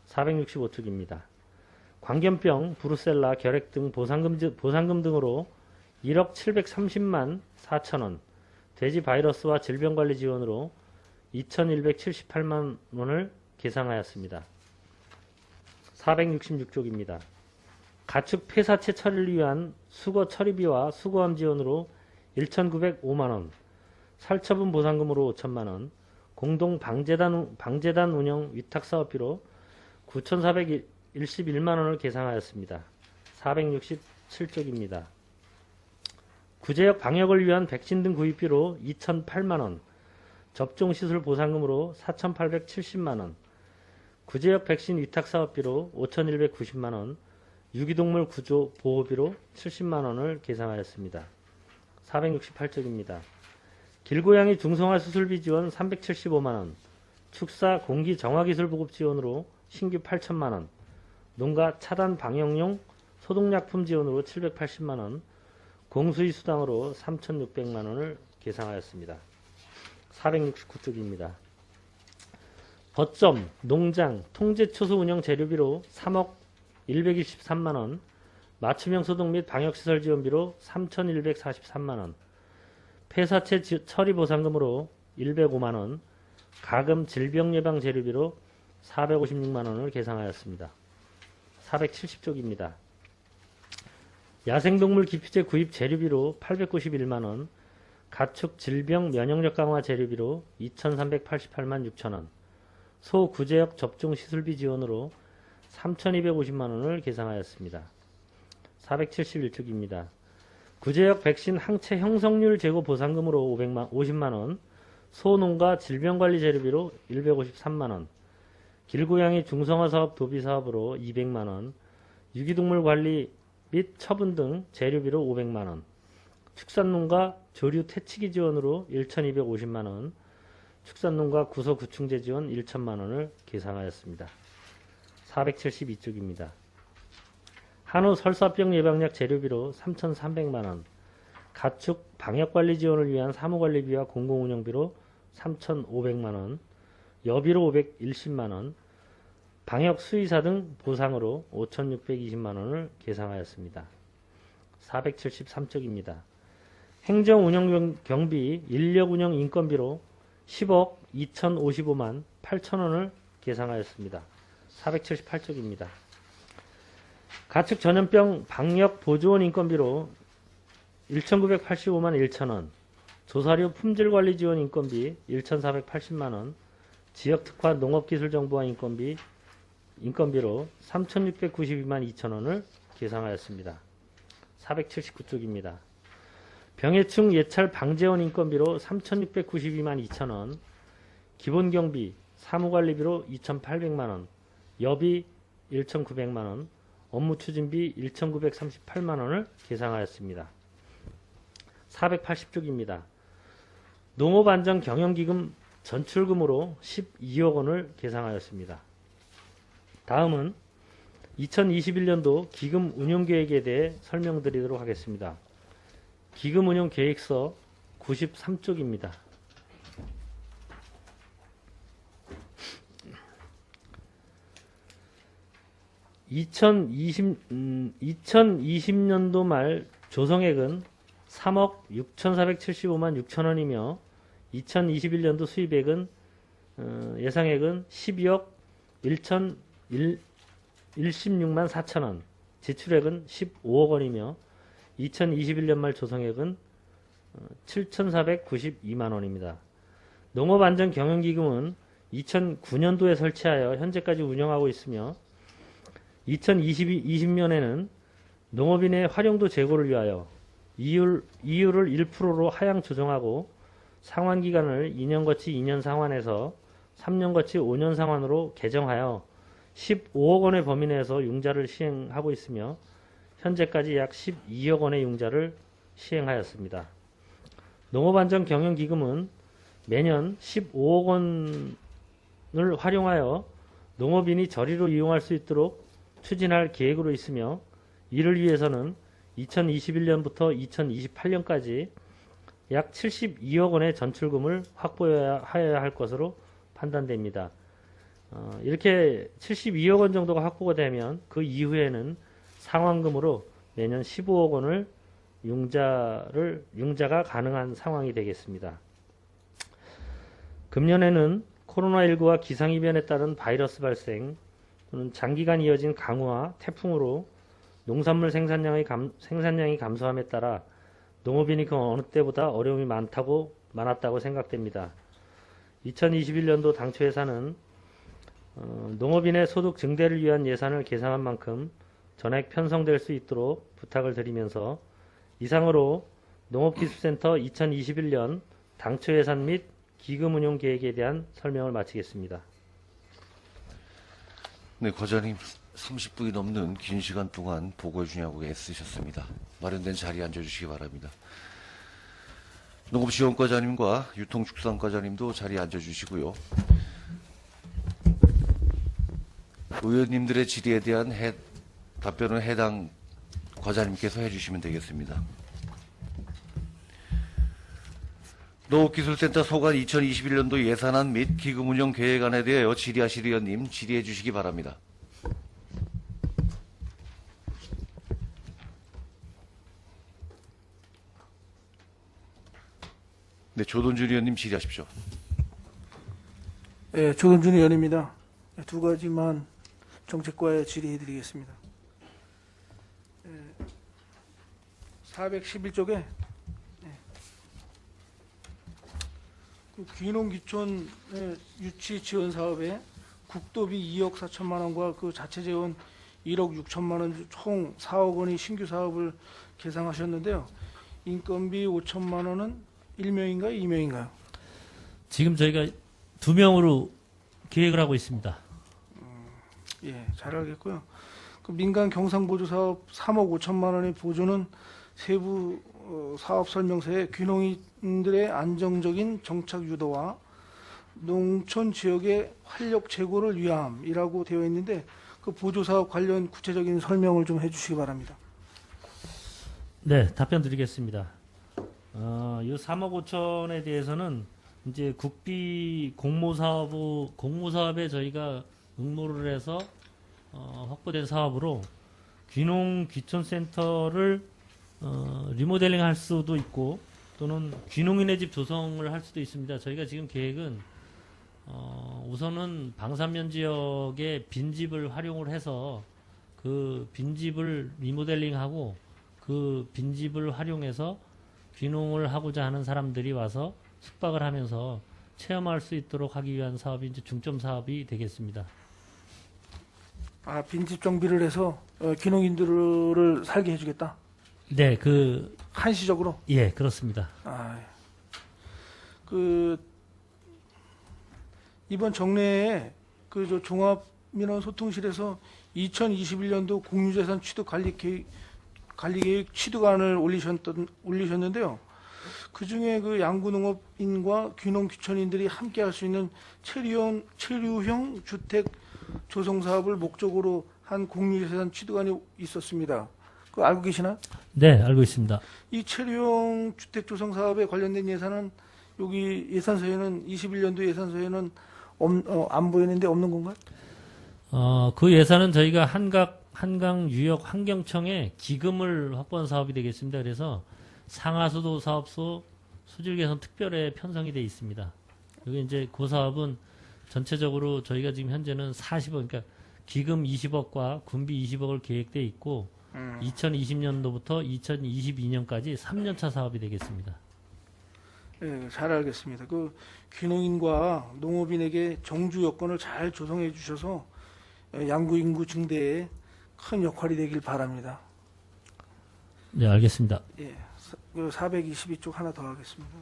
465쪽입니다. 광견병, 브루셀라, 결핵 등 보상금 등으로 1억 730만 4천원, 돼지 바이러스와 질병관리 지원으로 2,178만 원을 계상하였습니다. 466쪽입니다. 가축 폐사체 처리를 위한 수거 처리비와 수거함 지원으로 1,905만원, 살처분 보상금으로 5천만원, 공동 방재단 운영 위탁사업비로 9,411만원을 계상하였습니다. 467쪽입니다. 구제역 방역을 위한 백신 등 구입비로 2,008만원, 접종시술 보상금으로 4,870만원, 구제역 백신 위탁사업비로 5,190만원, 유기동물 구조 보호비로 70만원을 계상하였습니다. 468쪽입니다. 길고양이 중성화 수술비 지원 375만원, 축사 공기 정화기술 보급 지원으로 신규 8천만원, 농가 차단 방역용 소독약품 지원으로 780만원, 공수위 수당으로 3,600만원을 계상하였습니다. 469쪽입니다. 거점, 농장, 통제초소 운영 재료비로 3억 123만원, 맞춤형 소독 및 방역시설 지원비로 3,143만원, 폐사체 처리 보상금으로 105만원, 가금 질병예방 재료비로 456만원을 계상하였습니다. 470쪽입니다. 야생동물 기피제 구입 재료비로 891만원, 가축 질병 면역력 강화 재료비로 2,388만 6천원, 소 구제역 접종 시술비 지원으로 3,250만원을 계상하였습니다. 471쪽입니다. 구제역 백신 항체 형성률 제고 보상금으로 50만원, 소농가 질병관리 재료비로 153만원, 길고양이 중성화 사업 도비 사업으로 200만원, 유기동물 관리 및 처분 등 재료비로 500만원, 축산농가 조류 퇴치기 지원으로 1,250만원, 축산농가 구소 구충제 지원 1천만원을 계상하였습니다. 472쪽입니다. 한우 설사병 예방약 재료비로 3,300만원, 가축 방역관리 지원을 위한 사무관리비와 공공운영비로 3,500만원, 여비로 510만원, 방역 수의사 등 보상으로 5,620만원을 계상하였습니다. 473쪽입니다. 행정운영 경비, 인력운영 인건비로 10억 2055만 8천원을 계상하였습니다. 478쪽입니다. 가축 전염병 방역 보조원 인건비로 1,985만 1천원, 조사료 품질관리 지원 인건비 1,480만원, 지역특화 농업기술정보화 인건비로 3,692만 2천원을 계상하였습니다. 479쪽입니다. 병해충 예찰 방제원 인건비로 3,692만 2천원, 기본경비, 사무관리비로 2,800만원, 여비 1,900만원, 업무추진비 1,938만원을 계상하였습니다. 480쪽입니다. 농업안전경영기금 전출금으로 12억 원을 계상하였습니다. 다음은 2021년도 기금 운용계획에 대해 설명드리도록 하겠습니다. 기금 운용 계획서 93쪽입니다. (2020년도) 말 조성액은 3억 6,475만 6천원이며 2021년도 수입액은 예상액은 12억 1,016만 4천원, 지출액은 15억 원이며 2021년 말 조성액은 7,492만 원입니다. 농업안전경영기금은 2009년도에 설치하여 현재까지 운영하고 있으며 2020년에는 농업인의 활용도 제고를 위하여 이율을 1%로 하향 조정하고 상환기간을 2년 거치 2년 상환에서 3년 거치 5년 상환으로 개정하여 15억 원의 범위 내에서 융자를 시행하고 있으며 현재까지 약 12억 원의 융자를 시행하였습니다. 농업안전경영기금은 매년 15억 원을 활용하여 농업인이 저리로 이용할 수 있도록 추진할 계획으로 있으며 이를 위해서는 2021년부터 2028년까지 약 72억 원의 전출금을 확보해야 할 것으로 판단됩니다. 이렇게 72억 원 정도가 확보가 되면 그 이후에는 상환금으로 매년 15억 원을 융자가 가능한 상황이 되겠습니다. 금년에는 코로나19와 기상이변에 따른 바이러스 발생 또는 장기간 이어진 강우와 태풍으로 농산물 생산량이 감소함에 따라 농업인이 그 어느 때보다 어려움이 많았다고 생각됩니다. 2021년도 당초 예산은 농업인의 소득 증대를 위한 예산을 계상한 만큼 전액 편성될 수 있도록 부탁을 드리면서 이상으로 농업기술센터 2021년 당초 예산 및 기금 운용 계획에 대한 설명을 마치겠습니다. 네, 과장님 30분이 넘는 긴 시간 동안 보고해 주냐고 애쓰셨습니다. 마련된 자리에 앉아주시기 바랍니다. 농업지원과장님과 유통축산과장님도 자리에 앉아주시고요. 의원님들의 질의에 대한 답변은 해당 과장님께서 해주시면 되겠습니다. 농업기술센터 소관 2021년도 예산안 및 기금운용 계획안에 대하여 질의하실 의원님 질의해 주시기 바랍니다. 네, 조돈준 의원님 질의하십시오. 네, 조동준 의원입니다. 두 가지만 정책과에 질의해드리겠습니다. 411쪽에 귀농귀촌 유치 지원 사업에 국도비 2억 4천만 원과 그 자체 재원 1억 6천만 원 총 4억 원이 신규 사업을 계상하셨는데요. 인건비 5천만 원은 1명인가요? 2명인가요? 지금 저희가 2명으로 계획을 하고 있습니다. 예, 잘 알겠고요. 그 민간 경상보조 사업 3억 5천만 원의 보조는 세부 사업 설명서에 귀농인들의 안정적인 정착 유도와 농촌 지역의 활력 제고를 위함이라고 되어 있는데 그 보조 사업 관련 구체적인 설명을 좀 해주시기 바랍니다. 네, 답변 드리겠습니다. 이 3억 5천에 대해서는 이제 국비 공모사업에 저희가 응모를 해서 확보된 사업으로 귀농귀촌센터를 리모델링 할 수도 있고 또는 귀농인의 집 조성을 할 수도 있습니다. 저희가 지금 계획은 우선은 방산면 지역의 빈집을 활용을 해서 그 빈집을 리모델링하고 그 빈집을 활용해서 귀농을 하고자 하는 사람들이 와서 숙박을 하면서 체험할 수 있도록 하기 위한 사업이 이제 중점 사업이 되겠습니다. 아, 빈집 정비를 해서 귀농인들을 살게 해주겠다. 네, 한시적으로. 예, 그렇습니다. 아, 이번 정례에 저 종합민원소통실에서 2021년도 공유재산 취득 관리 계획 취득안을 올리셨는데요. 그 중에 그 양구농업인과 귀농 귀천인들이 함께 할 수 있는 체류형 주택 조성 사업을 목적으로 한 공유재산 취득안이 있었습니다. 그거 알고 계시나? 네, 알고 있습니다. 이 체류형 주택 조성 사업에 관련된 예산은 여기 예산서에는 21년도 예산서에는 안 보이는데 없는 건가요? 그 예산은 저희가 한강유역 환경청에 기금을 확보한 사업이 되겠습니다. 그래서 상하수도 사업소 수질 개선 특별에 편성이 되어 있습니다. 여기 이제 그 사업은 전체적으로 저희가 지금 현재는 40억, 그러니까 기금 20억과 군비 20억을 계획되어 있고 2020년도부터 2022년까지 3년차 사업이 되겠습니다. 네, 잘 알겠습니다. 그 귀농인과 농업인에게 정주 여건을 잘 조성해 주셔서 양구 인구 증대에 큰 역할이 되길 바랍니다. 네, 알겠습니다. 예, 422쪽 하나 더 하겠습니다.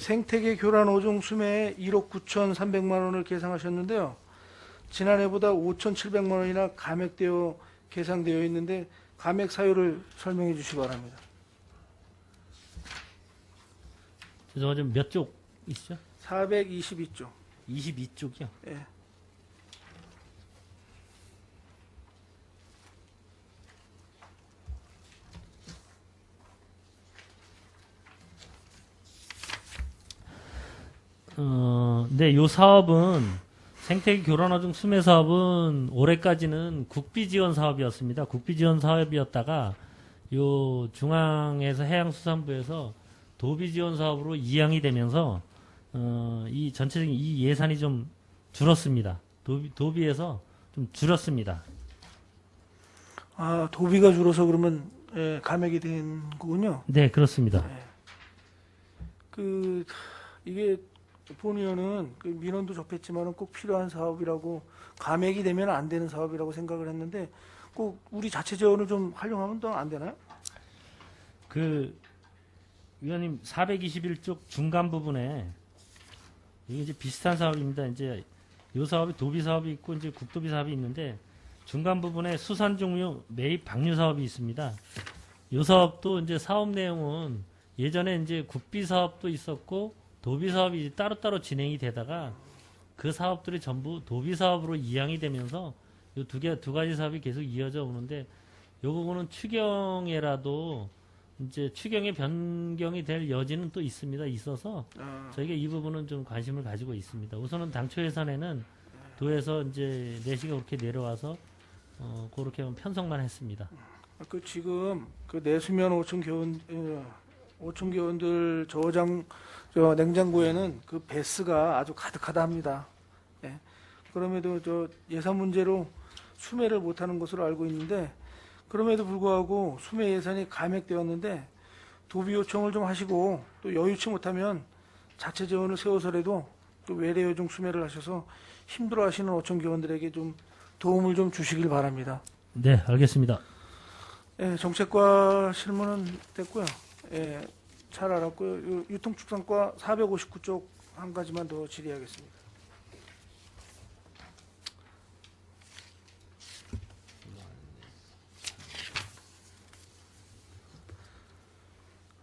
생태계 교란 5종 수매에 1억 9,300만 원을 계상하셨는데요. 지난해보다 5,700만 원이나 감액되어 계상되어 있는데 감액 사유를 설명해 주시기 바랍니다. 죄송하지만 몇 쪽 있죠? 422쪽. 22쪽이요. 예. 네, 요 사업은 생태계 교란화중 수매 사업은 올해까지는 국비 지원 사업이었습니다. 국비 지원 사업이었다가 요 중앙에서 해양수산부에서 도비 지원 사업으로 이양이 되면서 이 전체적인 이 예산이 좀 줄었습니다. 도비에서 좀 줄였습니다. 아, 도비가 줄어서 그러면 감액이 된 거군요. 네, 그렇습니다. 이게 본 의원은 그 민원도 접했지만은 꼭 필요한 사업이라고 감액이 되면 안 되는 사업이라고 생각을 했는데 꼭 우리 자체 재원을 좀 활용하면 더 안 되나요? 위원님 421쪽 중간 부분에 이게 이제 비슷한 사업입니다. 이제 요 사업이 도비 사업이 있고 이제 국도비 사업이 있는데 중간 부분에 수산 종류 매입 방류 사업이 있습니다. 요 사업도 이제 사업 내용은 예전에 이제 국비 사업도 있었고 도비 사업이 따로따로 진행이 되다가 그 사업들이 전부 도비 사업으로 이양이 되면서 요 두 가지 사업이 계속 이어져 오는데 요 부분은 추경에라도 이제 추경의 변경이 될 여지는 또 있어서 저희가 이 부분은 좀 관심을 가지고 있습니다. 우선은 당초 예산에는 도에서 이제 내시가 그렇게 내려와서 그렇게 편성만 했습니다. 지금 그 내수면 5천 개원들 저 냉장고에는 그 배스가 아주 가득하다 합니다. 예. 그럼에도 저 예산 문제로 수매를 못하는 것으로 알고 있는데 그럼에도 불구하고 수매 예산이 감액되었는데 도비 요청을 좀 하시고 또 여유치 못하면 자체 재원을 세워서라도 또 외래 요정 수매를 하셔서 힘들어하시는 5천 개원들에게 좀 도움을 좀 주시길 바랍니다. 네, 알겠습니다. 예, 정책과 실무는 됐고요. 예, 잘 알았고요. 유통축산과 459쪽 한 가지만 더 질의하겠습니다.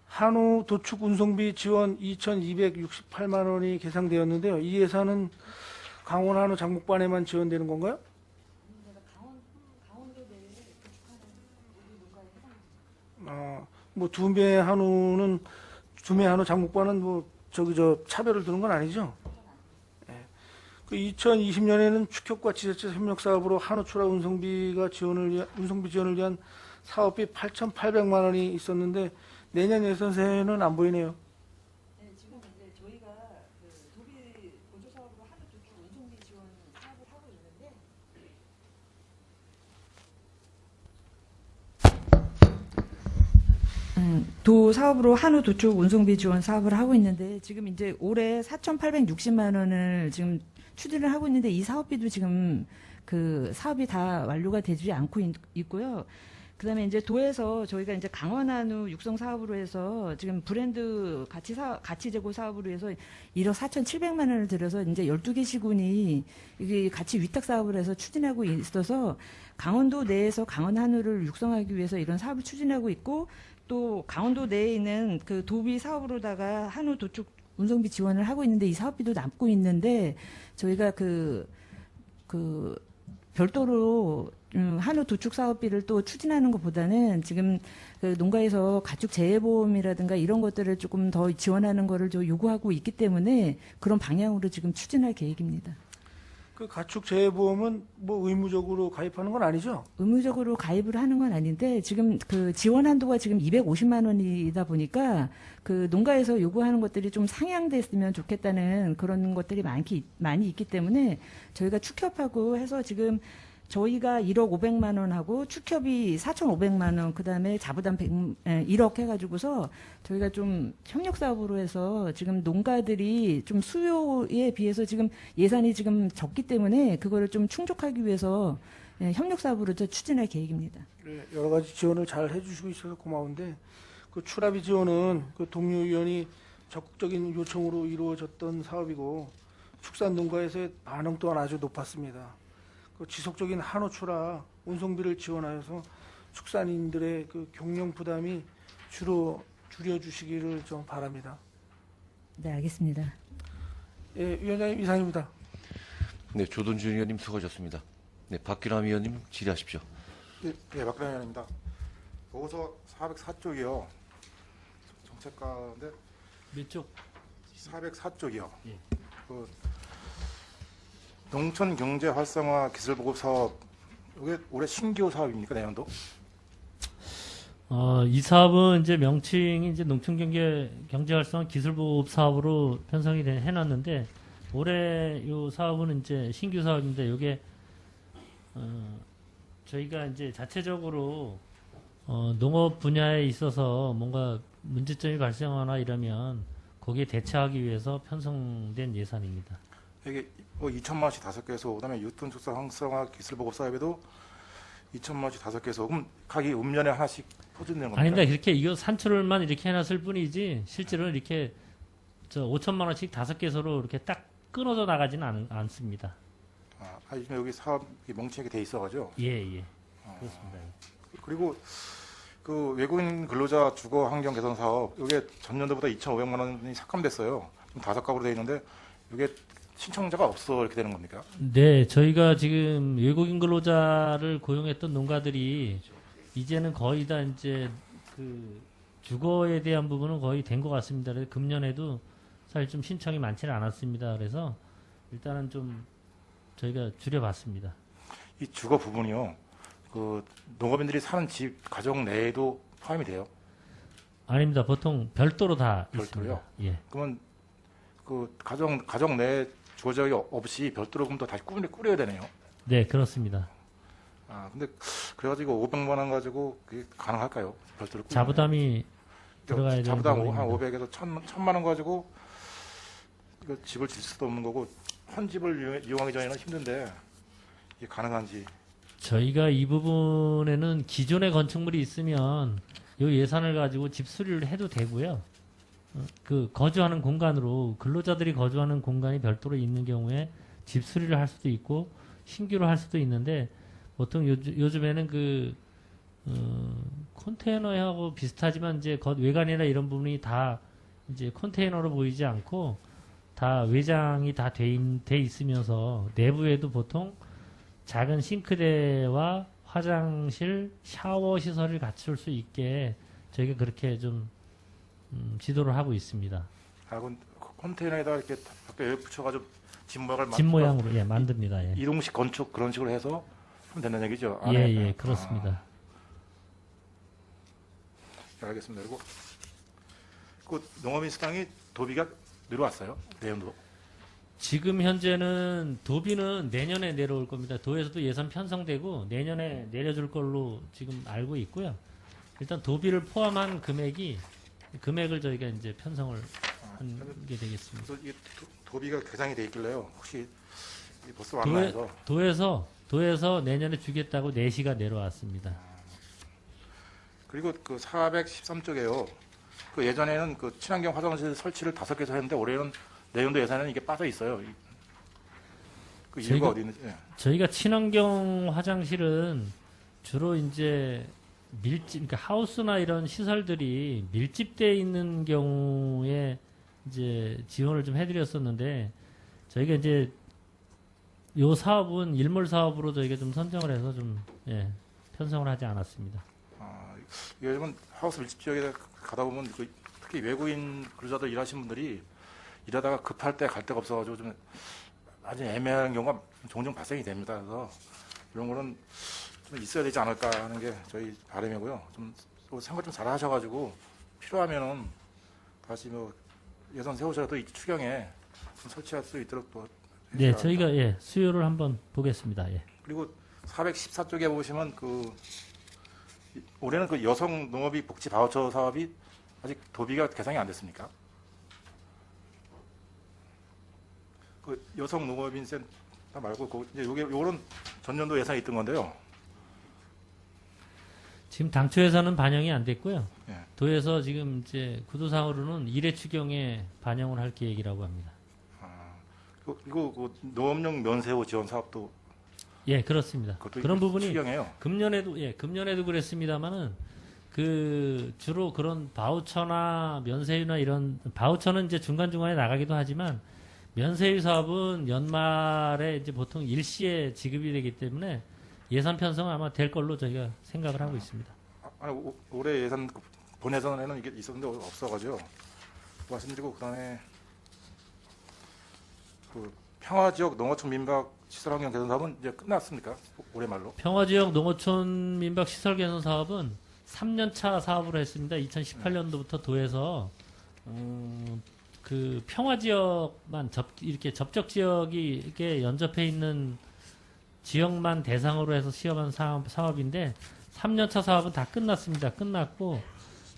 한우 도축 운송비 지원 2,268만 원이 계상되었는데요. 이 예산은 강원 한우 장목반에만 지원되는 건가요? 뭐 두매 한우 장목반은 뭐 차별을 두는 건 아니죠? 예. 그 2020년에는 축협과 지자체 협력 사업으로 한우추라 운송비 지원을 위한 사업비 8,800만 원이 있었는데 내년 예산세는 안 보이네요. 네, 지금 이제 저희가 그 도비 보조 사업으로 한우 도축 운송비 지원 사업을 하고 있는데 도 사업으로 한우 도축 운송비 지원 사업을 하고 있는데 지금 이제 올해 4,860만 원을 지금 추진을 하고 있는데 이 사업비도 지금 그 사업이 다 완료가 되지 않고 있고요. 그다음에 이제 도에서 저희가 이제 강원 한우 육성 사업으로 해서 지금 브랜드 가치 제고 사업으로 해서 1억 4,700만 원을 들여서 이제 12개 시군이 이게 같이 위탁 사업을 해서 추진하고 있어서 강원도 내에서 강원 한우를 육성하기 위해서 이런 사업을 추진하고 있고 또 강원도 내에 있는 그 도비 사업으로다가 한우 도축 운송비 지원을 하고 있는데 이 사업비도 남고 있는데 저희가 그 별도로 한우 도축 사업비를 또 추진하는 것보다는 지금 그 농가에서 가축 재해보험이라든가 이런 것들을 조금 더 지원하는 거를 좀 요구하고 있기 때문에 그런 방향으로 지금 추진할 계획입니다. 그 가축 재해보험은 뭐 의무적으로 가입하는 건 아니죠? 의무적으로 가입을 하는 건 아닌데 지금 그 지원 한도가 지금 250만 원이다 보니까 그 농가에서 요구하는 것들이 좀 상향됐으면 좋겠다는 그런 것들이 많이 있기 때문에 저희가 축협하고 해서 지금 저희가 1억 500만 원하고 축협이 4,500만 원, 그다음에 자부담 1억 해가지고서 저희가 좀 협력 사업으로 해서 지금 농가들이 좀 수요에 비해서 지금 예산이 지금 적기 때문에 그거를 좀 충족하기 위해서 협력 사업으로 추진할 계획입니다. 네, 여러 가지 지원을 잘 해주시고 있어서 고마운데 그 추라비 지원은 그 동료위원이 적극적인 요청으로 이루어졌던 사업이고 축산 농가에서의 반응 또한 아주 높았습니다. 그 지속적인 한우 추라 운송비를 지원하여서 축산인들의 그 경영 부담이 줄여주시기를 좀 바랍니다. 네, 알겠습니다. 예, 위원장님 이상입니다. 네, 조동준 의원님 수고하셨습니다. 네, 박규남 의원님 질의하십시오. 네, 박근혜 의원입니다. 보고서 404쪽이요. 정책가인데 몇 쪽? 404쪽이요. 예. 그 농촌 경제 활성화 기술 보급 사업 이게 올해 신규 사업입니까 내년도? 이 사업은 이제 명칭이 이제 농촌경제 활성화 기술보급 사업으로 편성이 해놨는데 올해 이 사업은 이제 신규 사업인데 이게 저희가 이제 자체적으로 농업 분야에 있어서 뭔가 문제점이 발생하거나 이러면 거기에 대처하기 위해서 편성된 예산입니다. 이게 뭐 2천만 원씩 5개소, 그다음에 유통 축산 활성화 기술 보급 사업에도 2천만 원씩 5개소. 그럼 각이 읍면에 하나씩 퍼지는 겁니까? 아닙니다. 이렇게 이거 산출을만 이렇게 해놨을 뿐이지 실제로는 이렇게 5천만 원씩 5개소로 이렇게 딱 끊어져 나가지는 않습니다. 요즘 여기 사업 명칭이 돼 있어가지고. 예. 그렇습니다. 그리고 그 외국인 근로자 주거 환경 개선 사업 이게 전년도보다 2,500만 원이 삭감됐어요. 좀 다삭감으로 돼 있는데 이게 신청자가 없어 이렇게 되는 겁니까? 네, 저희가 지금 외국인 근로자를 고용했던 농가들이 이제는 거의 다 이제 그 주거에 대한 부분은 거의 된 것 같습니다. 그래서 금년에도 사실 좀 신청이 많지는 않았습니다. 그래서 일단은 좀 저희가 줄여봤습니다. 이 주거 부분이요. 그 농업인들이 사는 집 가정 내에도 포함이 돼요. 아닙니다. 보통 별도로 다 별도로요? 있습니다. 예. 그러면 그 가정 내 주거지역이 없이 별도로 그럼 또 다시 꾸려야 되네요. 네, 그렇습니다. 근데 그래가지고 500만 원 가지고 그게 가능할까요? 별도로 꾸리면? 자부담이 들어가야 되는 자부담 부분입니다. 한 500에서 1,000만 원 가지고 이거 집을 질 수도 없는 거고 한 집을 이용하기 전에는 힘든데 이게 가능한지. 저희가 이 부분에는 기존의 건축물이 있으면 이 예산을 가지고 집 수리를 해도 되고요. 그 거주하는 공간으로 근로자들이 거주하는 공간이 별도로 있는 경우에 집 수리를 할 수도 있고 신규로 할 수도 있는데 보통 요즘에는 그 컨테이너하고 비슷하지만 이제 외관이나 이런 부분이 다 이제 컨테이너로 보이지 않고 다 외장이 다 돼 있으면서 내부에도 보통 작은 싱크대와 화장실, 샤워 시설을 갖출 수 있게 저희가 그렇게 좀 지도를 하고 있습니다. 그럼 컨테이너에다 이렇게 밖에 붙여가지고 집 모양을 집 모양으로 예, 만듭니다. 예. 이동식 건축 그런 식으로 해서 하면 된다는 얘기죠. 예, 안에. 예, 그렇습니다. 알겠습니다. 그리고 그 농업인수당이 도비가 늘어왔어요. 내년도. 지금 현재는 도비는 내년에 내려올 겁니다. 도에서도 예산 편성되고 내년에 내려줄 걸로 지금 알고 있고요. 일단 도비를 포함한 금액을 저희가 이제 편성을 한 게 되겠습니다. 그래서 이게 도비가 개상이 돼 있길래요. 혹시 이게 벌써 왔나 해서. 도에서 내년에 주겠다고 4시가 내려왔습니다. 그리고 그 413쪽에요. 그 예전에는 그 친환경 화장실 설치를 5개서 했는데 올해는 내년도 예산에는 이게 빠져 있어요. 그 이유가 어디 있는지. 예. 저희가 친환경 화장실은 주로 이제 그러니까 하우스나 이런 시설들이 밀집되어 있는 경우에 이제 지원을 좀 해드렸었는데 저희가 이제 요 사업은 일몰 사업으로 저희가 좀 선정을 해서 좀 예, 편성을 하지 않았습니다. 요즘은 하우스 밀집 지역에 가다 보면 특히 외국인 근로자들 일하시는 분들이 일하다가 급할 때 갈 데가 없어가지고 좀 아주 애매한 경우가 종종 발생이 됩니다. 그래서 이런 거는 좀 있어야 되지 않을까 하는 게 저희 바람이고요. 좀 생각 좀 잘 하셔가지고 필요하면은 다시 뭐 예산 세우셔도 이 추경에 좀 설치할 수 있도록 또. 네, 저희가 예, 수요를 한번 보겠습니다. 예. 그리고 414쪽에 보시면 올해는 그 여성 농업이 복지 바우처 사업이 아직 도비가 개상이 안 됐습니까? 그 여성 농업인 센터 말고 이제 요거는 전년도 예산이 있던 건데요. 지금 당초에서는 반영이 안 됐고요. 예. 도에서 지금 이제 구도상으로는 1회 추경에 반영을 할 계획이라고 합니다. 이거 그 농업용 면세호 지원 사업도 예, 그렇습니다. 그것도 그런 부분이 추경이에요. 금년에도 그랬습니다만은 주로 그런 바우처나 면세유나 이런 바우처는 이제 중간중간에 나가기도 하지만 면세유 사업은 연말에 이제 보통 일시에 지급이 되기 때문에 예산 편성은 아마 될 걸로 저희가 생각을 하고 있습니다. 아니, 올해 예산 본 예산에는 이게 있었는데 없어가지고 말씀드리고 그다음에 그 평화지역 농어촌 민박 시설환경 개선 사업은 이제 끝났습니까? 올해 말로? 평화지역 농어촌 민박 시설 개선 사업은 3년차 사업으로 했습니다. 2018년도부터 도에서 그 평화지역만 이렇게 접적 지역이 이렇게 연접해 있는 지역만 대상으로 해서 시험한 사업인데 3년차 사업은 다 끝났습니다. 끝났고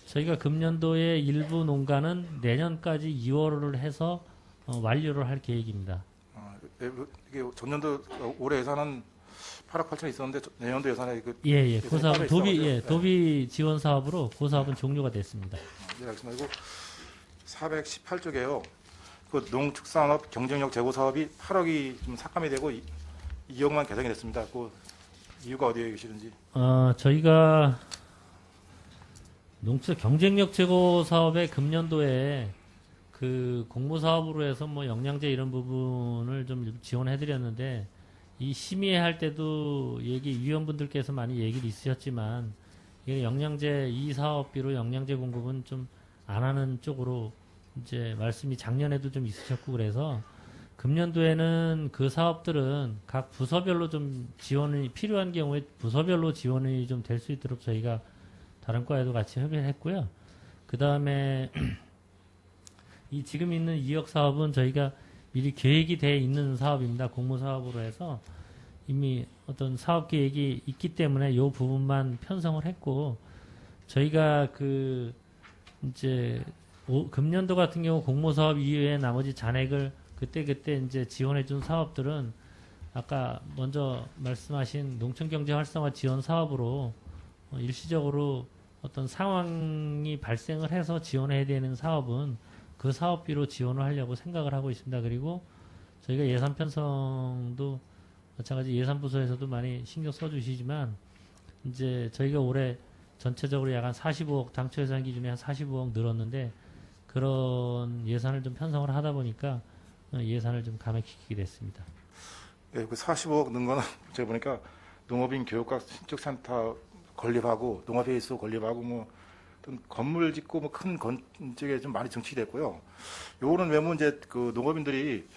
저희가 금년도에 일부 농가는 내년까지 2월을 해서 완료를 할 계획입니다. 이게 전년도 올해 예산은 8억 8천 있었는데 내년도 예산에 예. 그 사업은 있어가지고. 도비 지원 사업으로 그 사업은 종료가 됐습니다. 네, 알겠습니다. 그리고 418쪽에요. 그 농축산업 경쟁력 제고 사업이 8억이 좀 삭감이 되고 2억만 개정이 됐습니다. 그 이유가 어디에 계시는지. 저희가 농축 경쟁력 제고 사업의 금년도에 그 공모 사업으로 해서 뭐 영양제 이런 부분을 좀 지원해 드렸는데 이 심의할 때도 위원분들께서 많이 얘기를 있으셨지만 이게 영양제 이 사업비로 영양제 공급은 좀 안 하는 쪽으로 이제 말씀이 작년에도 좀 있으셨고 그래서 금년도에는 그 사업들은 각 부서별로 좀 지원이 필요한 경우에 부서별로 지원이 좀 될 수 있도록 저희가 다른 과에도 같이 협의를 했고요. 그 다음에 이 지금 있는 2억 사업은 저희가 미리 계획이 돼 있는 사업입니다. 공모 사업으로 해서 이미 어떤 사업 계획이 있기 때문에 이 부분만 편성을 했고 저희가 이제 금년도 같은 경우 공모 사업 이외에 나머지 잔액을 그때 이제 지원해 준 사업들은 아까 먼저 말씀하신 농촌경제 활성화 지원 사업으로 일시적으로 어떤 상황이 발생을 해서 지원해야 되는 사업은 그 사업비로 지원을 하려고 생각을 하고 있습니다. 그리고 저희가 예산 편성도 마찬가지 예산부서에서도 많이 신경 써주시지만 이제 저희가 올해 전체적으로 약 한 45억 당초 예산 기준에 한 45억 늘었는데 그런 예산을 좀 편성을 하다 보니까 예산을 좀 감액시키게 됐습니다. 예, 그 45억 는 거는 제가 보니까 농업인 교육과 신축센터 건립하고 농업회의소 건립하고 뭐 어떤 건물 짓고 뭐 큰 건축에 좀 많이 정치됐고요. 요거는 왜냐면 이제 그 농업인들이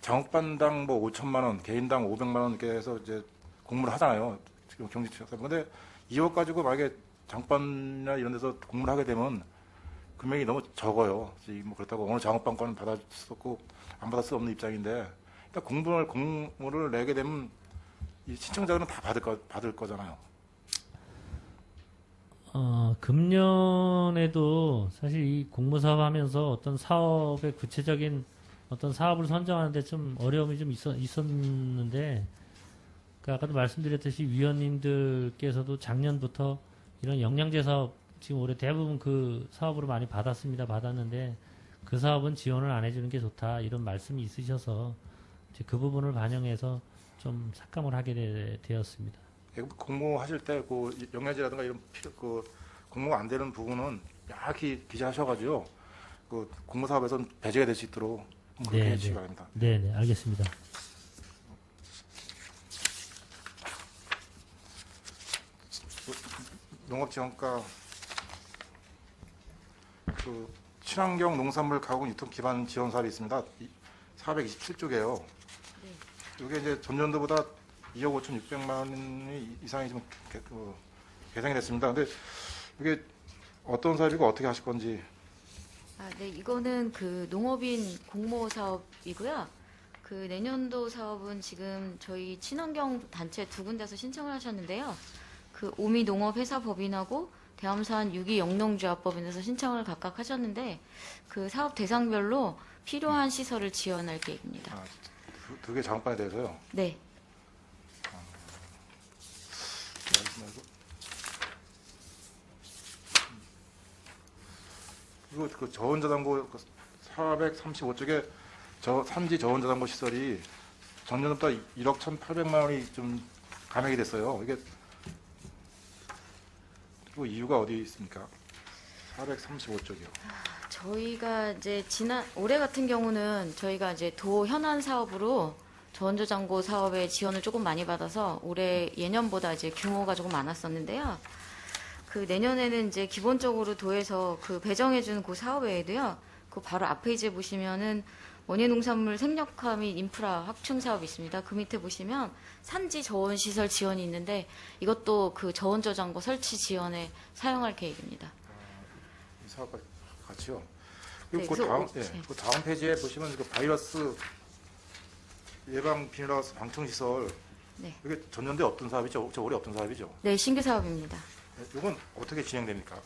장업반당 뭐 5천만 원, 개인당 500만 원 이렇게 해서 이제 공모를 하잖아요. 지금 경기지역사업. 근데 2억 가지고 만약에 장업반이나 이런 데서 공모를 하게 되면 금액이 너무 적어요. 뭐 그렇다고 어느 장업반과는 받을 수 없고 안 받을 수 없는 입장인데 일단 공모를 내게 되면 이 신청자들은 다 받을 거잖아요. 금년에도 사실 이 공모사업 하면서 어떤 사업의 구체적인 어떤 사업을 선정하는데 좀 어려움이 좀 있었는데, 그 아까도 말씀드렸듯이 위원님들께서도 작년부터 이런 영양제 사업 지금 올해 대부분 그 사업으로 많이 받았는데 그 사업은 지원을 안 해주는 게 좋다 이런 말씀이 있으셔서 이제 그 부분을 반영해서 좀 삭감을 하게 되었습니다. 공모하실 때 그 영양제라든가 이런 그 공모가 안 되는 부분은 약히 기재하셔가지고 그 공모 사업에서는 배제가 될 수 있도록 그렇게 네, 해주시기 네. 바랍니다. 네, 알겠습니다. 농업지원과 그 친환경 농산물 가공 유통 기반 지원 사업이 있습니다. 427조개요. 이게 이제 전년도보다 2억 5,600만 원 이상이 좀 개선이 됐습니다. 근데 이게 어떤 사업이고 어떻게 하실 건지. 네, 이거는 그 농업인 공모 사업이고요. 그 내년도 사업은 지금 저희 친환경 단체 두 군데서 신청을 하셨는데요. 그 오미 농업회사법인하고 대암산 유기 영농조합법인에서 신청을 각각 하셨는데 그 사업 대상별로 필요한 시설을 지원할 계획입니다. 두 개 장업반에 대해서요. 네. 이거 그 저온저장고 435쪽에 저 산지 저온저장고 시설이 전년보다 1억 1,800만 원이 좀 감액이 됐어요. 이게 그 이유가 어디 있습니까? 435쪽이요. 저희가 이제 올해 같은 경우는 저희가 이제 도 현안 사업으로 저온저장고 사업에 지원을 조금 많이 받아서 올해 예년보다 이제 규모가 조금 많았었는데요. 그 내년에는 이제 기본적으로 도에서 그 배정해준 그 사업 외에도요. 그 바로 앞에 이제 보시면은 원예농산물 생력화 및 인프라 확충 사업이 있습니다. 그 밑에 보시면 산지 저온 시설 지원이 있는데 이것도 그 저온 저장고 설치 지원에 사용할 계획입니다. 이 사업과 같이요. 네, 그리고 그 다음 페이지에 보시면 그 바이러스 예방 비닐하우스 방충 시설. 네. 이게 전년도에 없던 사업이죠? 저 올해 없던 사업이죠? 네, 신규 사업입니다. 이건 어떻게 진행됩니까?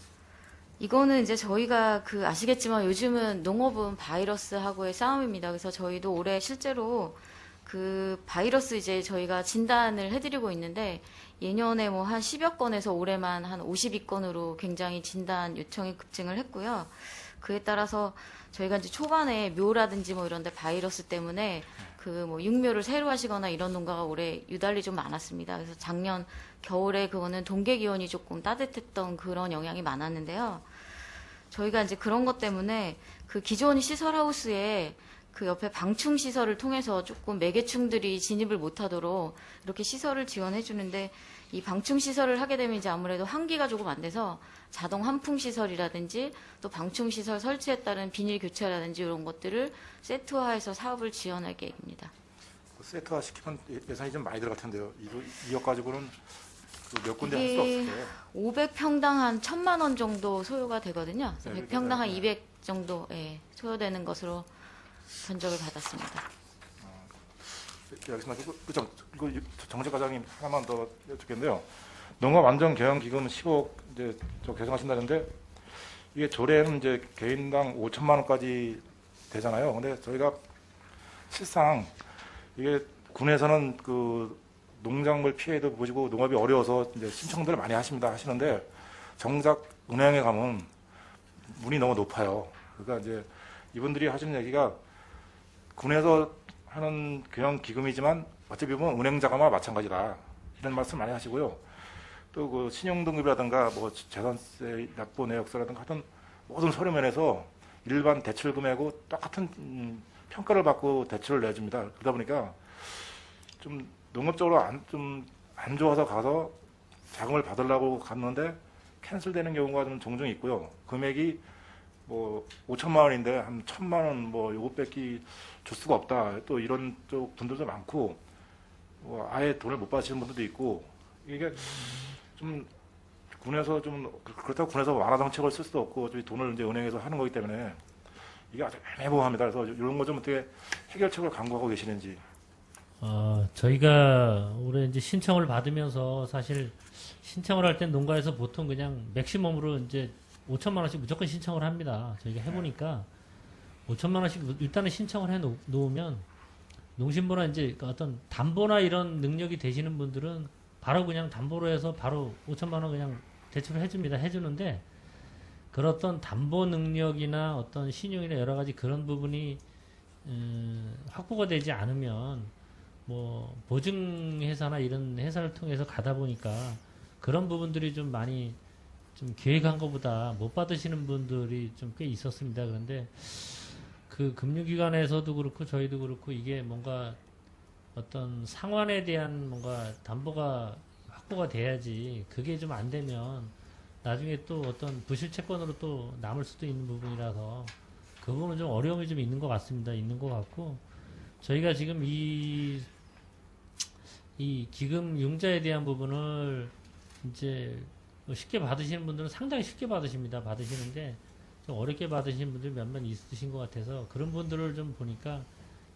이거는 이제 저희가 그 아시겠지만 요즘은 농업은 바이러스하고의 싸움입니다. 그래서 저희도 올해 실제로 그 바이러스 이제 저희가 진단을 해드리고 있는데 예년에 뭐 한 10여 건에서 올해만 한 52건으로 굉장히 진단 요청이 급증을 했고요. 그에 따라서 저희가 이제 초반에 묘라든지 뭐 이런 데 바이러스 때문에 그 뭐 육묘를 새로 하시거나 이런 농가가 올해 유달리 좀 많았습니다. 그래서 작년 겨울에 그거는 동계 기온이 조금 따뜻했던 그런 영향이 많았는데요. 저희가 이제 그런 것 때문에 그 기존 시설하우스에 그 옆에 방충 시설을 통해서 조금 매개충들이 진입을 못하도록 이렇게 시설을 지원해 주는데 이 방충 시설을 하게 되면 이제 아무래도 환기가 조금 안 돼서 자동 환풍 시설이라든지 또 방충 시설 설치에 따른 비닐 교체라든지 이런 것들을 세트화해서 사업을 지원할 계획입니다. 그 세트화 시키면 예산이 좀 많이 들어갈 텐데요. 2억 가지고는 몇 군데 할 수 이게 없을 때 500평당 한 1,000만 원 정도 소요가 되거든요. 그래서 네, 100평당 한 네. 200 정도 소요되는 것으로 견적을 받았습니다. 알겠습니다. 그 정책 과장님 하나만 더 여쭙겠는데요. 농업안전경영기금 10억 이제 저 개정하신다는데 이게 조례는 이제 개인당 5천만 원까지 되잖아요. 근데 저희가 실상 이게 군에서는 그 농작물 피해도 보시고 농업이 어려워서 이제 신청들을 많이 하시는데 정작 은행에 가면 문이 너무 높아요. 그러니까 이제 이분들이 하시는 얘기가 군에서 하는 경영 기금이지만 어차피 보면 은행 자금과 마찬가지다 이런 말씀 많이 하시고요. 또 그 신용 등급이라든가 뭐 재산세 납부 내역서라든가 하여튼 모든 서류 면에서 일반 대출 금액하고 똑같은 평가를 받고 대출을 내줍니다. 그러다 보니까 좀 농업적으로 좀 안 좋아서 가서 자금을 받으려고 갔는데 캔슬되는 경우가 좀 종종 있고요. 금액이 뭐 5천만 원인데 한 1,000만 원 뭐 요것밖에 줄 수가 없다. 또 이런 쪽 분들도 많고 뭐 아예 돈을 못 받으시는 분들도 있고 이게 좀 군에서 좀 그렇다고 군에서 완화 정책을 쓸 수도 없고 저희 돈을 이제 은행에서 하는 거기 때문에 이게 아주 애매모호합니다. 그래서 이런 거 좀 어떻게 해결책을 강구하고 계시는지. 저희가 올해 이제 신청을 받으면서 사실 신청을 할 땐 농가에서 보통 그냥 맥시멈으로 이제 5천만 원씩 무조건 신청을 합니다. 저희가 해보니까 5천만 원씩 일단은 신청을 해 놓으면 농심부나 이제 어떤 담보나 이런 능력이 되시는 분들은 바로 그냥 담보로 해서 바로 5천만 원 그냥 대출을 해줍니다. 해주는데 그런 어떤 담보 능력이나 어떤 신용이나 여러 가지 그런 부분이 확보가 되지 않으면 뭐 보증회사나 이런 회사를 통해서 가다 보니까 그런 부분들이 좀 많이 좀 계획한 것보다 못 받으시는 분들이 좀 꽤 있었습니다. 그런데 그 금융기관에서도 그렇고 저희도 그렇고 이게 뭔가 어떤 상환에 대한 뭔가 담보가 확보가 돼야지 그게 좀 안 되면 나중에 또 어떤 부실 채권으로 또 남을 수도 있는 부분이라서 그 부분은 좀 어려움이 좀 있는 것 같습니다. 있는 것 같고 저희가 지금 이 기금 융자에 대한 부분을 이제 쉽게 받으시는 분들은 상당히 쉽게 받으십니다. 받으시는데 좀 어렵게 받으시는 분들이 몇몇 있으신 것 같아서 그런 분들을 좀 보니까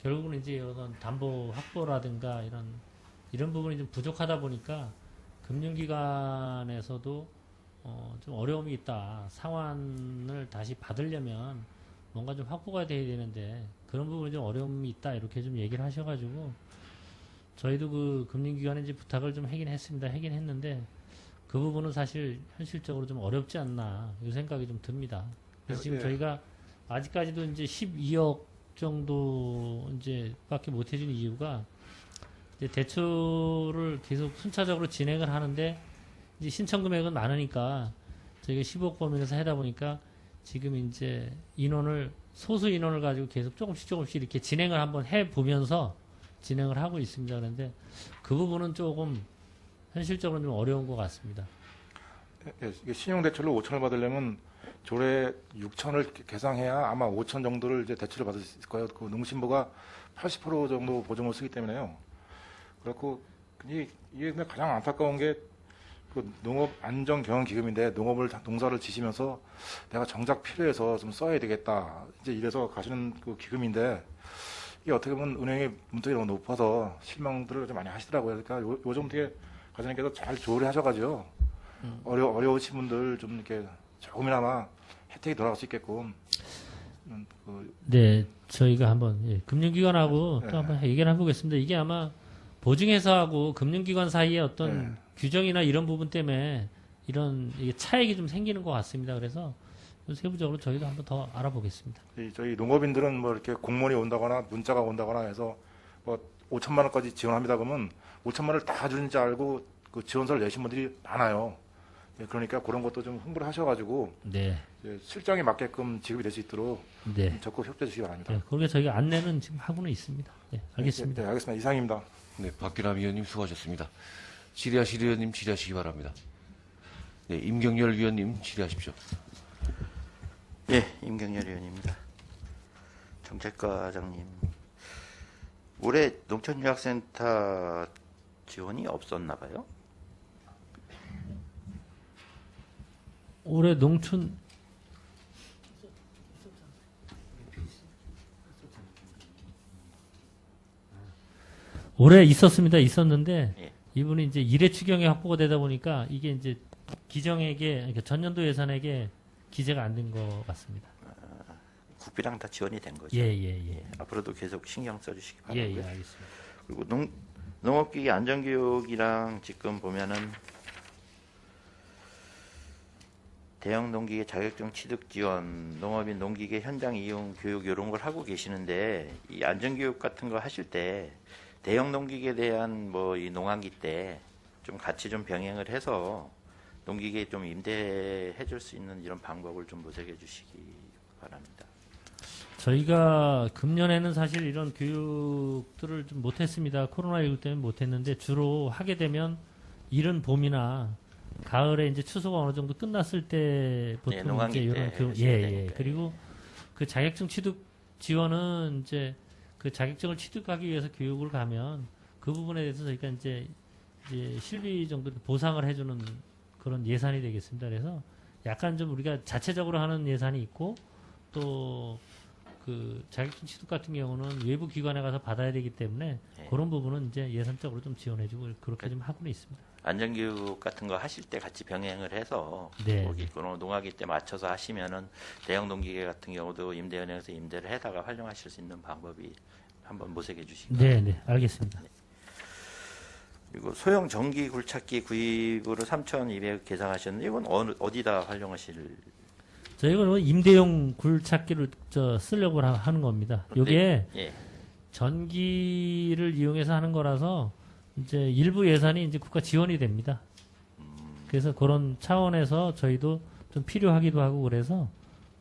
결국은 이제 어떤 담보 확보라든가 이런 부분이 좀 부족하다 보니까 금융기관에서도 좀 어려움이 있다. 상환을 다시 받으려면 뭔가 좀 확보가 돼야 되는데 그런 부분이 좀 어려움이 있다. 이렇게 좀 얘기를 하셔가지고 저희도 그 금융기관에 이제 부탁을 좀 하긴 했습니다. 하긴 했는데 그 부분은 사실 현실적으로 좀 어렵지 않나 이 생각이 좀 듭니다. 그래서 지금 예. 저희가 아직까지도 이제 12억 정도 이제 밖에 못 해준 이유가 이제 대출을 계속 순차적으로 진행을 하는데 이제 신청 금액은 많으니까 저희가 15억 범위에서 하다 보니까 지금 이제 소수 인원을 가지고 계속 조금씩 이렇게 진행을 한번 해 보면서 진행을 하고 있습니다. 그런데 그 부분은 조금 현실적으로 좀 어려운 것 같습니다. 예, 이게 신용대출로 5천을 받으려면 조례 6천을 계상해야 아마 5천 정도를 이제 대출을 받을 수 있을 거예요. 그 농심부가 80% 정도 보증을 쓰기 때문에요. 그렇고 이게 근데 가장 안타까운 게 그 농업 안정 경영 기금인데 농사를 지시면서 내가 정작 필요해서 좀 써야 되겠다. 이제 이래서 가시는 그 기금인데 이게 어떻게 보면 은행의 문턱이 너무 높아서 실망들을 좀 많이 하시더라고요. 그러니까 요즘 어떻게 과장님께서 잘 조율을 하셔가지고 어려우신 분들 좀 이렇게 조금이나마 혜택이 돌아갈 수 있게끔 네, 저희가 한번 금융기관하고 네. 또 한번 얘기를 해보겠습니다. 이게 아마 보증회사하고 금융기관 사이에 어떤 규정이나 이런 부분 때문에 이런 이게 차익이 좀 생기는 것 같습니다. 그래서 세부적으로 저희도 한번 더 알아보겠습니다. 저희 농업인들은 뭐 이렇게 공무원이 온다거나 문자가 온다거나 해서 뭐 5천만 원까지 지원합니다 그러면 5천만 원을 다 주는 줄 알고 그 지원서를 내신 분들이 많아요. 예, 그러니까 그런 것도 좀 홍보를 하셔가지고 네, 실정에 맞게끔 지급이 될 수 있도록 네. 적극 협조해 주시기 바랍니다. 네, 그렇게 저희가 안내는 지금 하고는 있습니다. 네, 알겠습니다. 네, 알겠습니다. 이상입니다. 네, 박규남 위원님 수고하셨습니다. 질의하실 위원님 질의하시기 바랍니다. 네, 임경열 위원님 질의하십시오. 예, 임경열 의원입니다. 정책과장님, 올해 농촌유학센터 지원이 없었나 봐요? 올해 농촌 올해 있었는데 예. 이분이 이제 1회 추경에 확보가 되다 보니까 이게 이제 기정액에 그러니까 전년도 예산액에 기재가 안 된 것 같습니다. 국비랑 다 지원이 된 거죠. 예. 앞으로도 계속 신경 써주시기 예, 바라고요. 알겠습니다. 그리고 농업기기 안전교육이랑 지금 보면은 대형 농기계 자격증 취득 지원, 농업인 농기계 현장 이용 교육 이런 걸 하고 계시는데 이 안전교육 같은 거 하실 때 대형 농기계에 대한 뭐 이 농한기 때 좀 같이 좀 병행을 해서 농기계 좀 임대해 줄 수 있는 이런 방법을 좀 모색해 주시기 바랍니다. 저희가 금년에는 사실 이런 교육들을 좀 못했습니다. 코로나19 때문에 못했는데 주로 하게 되면 이른 봄이나 가을에 이제 추수가 어느 정도 끝났을 때 보통 농한기 이제 때 이런 하시면 예, 되니까. 그리고 그 자격증 취득 지원은 이제 그 자격증을 취득하기 위해서 교육을 가면 그 부분에 대해서 저희가 이제 실비 정도 보상을 해주는 그런 예산이 되겠습니다. 그래서 약간 좀 우리가 자체적으로 하는 예산이 있고 또 그 자격증 취득 같은 경우는 외부 기관에 가서 받아야 되기 때문에 예. 그런 부분은 이제 예산적으로 좀 지원해주고 그렇게 좀 하고는 있습니다. 안전교육 같은 거 하실 때 같이 병행을 해서 네. 거기 농학기 때 맞춰서 하시면은 대형 농기계 같은 경우도 임대은행에서 임대를 해다가 활용하실 수 있는 방법이 한번 모색해 주시기 바랍니다. 네, 알겠습니다. 그리고 소형 전기 굴착기 구입으로 3,200 계상하셨는데 이건 어디다 활용하실? 저희가 임대용 굴착기를 쓰려고 하는 겁니다. 요게 예. 전기를 이용해서 하는 거라서 이제 일부 예산이 이제 국가 지원이 됩니다. 그래서 그런 차원에서 저희도 좀 필요하기도 하고 그래서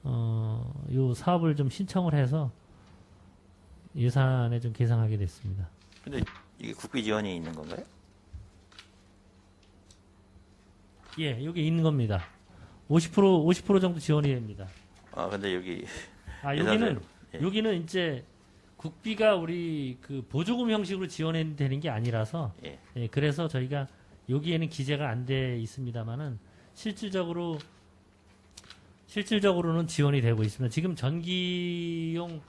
요 사업을 좀 신청을 해서 예산에 좀 계상하게 됐습니다. 근데 이게 국비 지원이 있는 건가요? 예, 여기 있는 겁니다. 50% 정도 지원이 됩니다. 아 근데 여기 여기는 예. 여기는 이제 국비가 우리 그 보조금 형식으로 지원이 되는 게 아니라서 예. 예, 그래서 저희가 여기에는 기재가 안 돼 있습니다만은 실질적으로는 지원이 되고 있습니다. 지금 전기용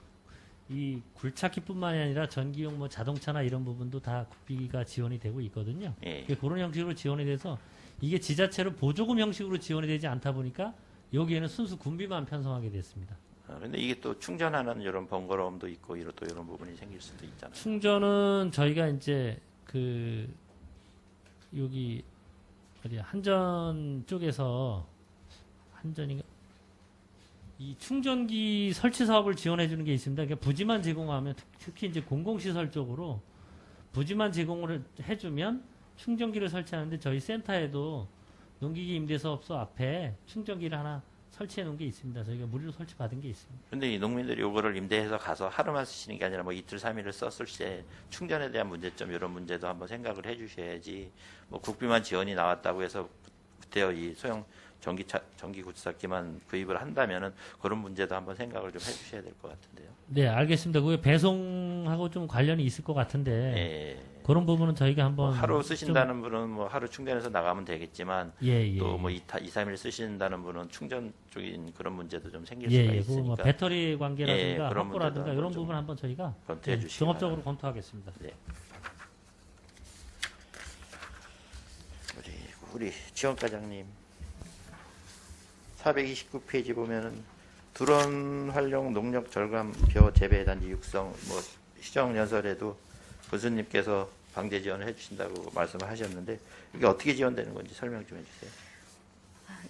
이 굴착기뿐만이 아니라 전기용 뭐 자동차나 이런 부분도 다 국비가 지원이 되고 있거든요. 예. 그런 형식으로 지원이 돼서 이게 지자체로 보조금 형식으로 지원이 되지 않다 보니까 여기에는 순수 군비만 편성하게 됐습니다. 근데 이게 또 충전하는 이런 번거로움도 있고 또 이런 부분이 생길 수도 있잖아요. 충전은 저희가 이제 그 여기 어디 한전 쪽에서 한전인가 이 충전기 설치 사업을 지원해 주는 게 있습니다. 그러니까 부지만 제공하면 특히 이제 공공시설 쪽으로 부지만 제공을 해주면 충전기를 설치하는데 저희 센터에도 농기계 임대사업소 앞에 충전기를 하나 설치해 놓은 게 있습니다. 저희가 무료로 설치 받은 게 있습니다. 근데 이 농민들이 이거를 임대해서 가서 하루만 쓰시는 게 아니라 뭐 이틀, 3일을 썼을 때 충전에 대한 문제점 이런 문제도 한번 생각을 해 주셔야지 뭐 국비만 지원이 나왔다고 해서 그때요 이 소형 전기 굴착기만 구입을 한다면은 그런 문제도 한번 생각을 좀 해 주셔야 될 것 같은데요. 네, 알겠습니다. 그게 배송하고 좀 관련이 있을 것 같은데 예. 그런 부분은 저희가 한번 뭐 하루 쓰신다는 분은 뭐 하루 충전해서 나가면 되겠지만 또 뭐 2, 3일 쓰신다는 분은 충전 쪽인 그런 문제도 좀 생길 수가 뭐 있으니까 배터리 관계라든가 예, 그런 확보라든가 문제도 이런 한번 부분 한번 저희가 검토해 주시기 종합적으로 바랍니다. 검토하겠습니다. 네. 우리 지원과장님 429페이지 보면은 드론 활용 농력 절감 벼 재배 단지 육성 뭐 시정 연설에도 교수님께서 방제 지원을 해주신다고 말씀을 하셨는데 이게 어떻게 지원되는 건지 설명 좀 해주세요.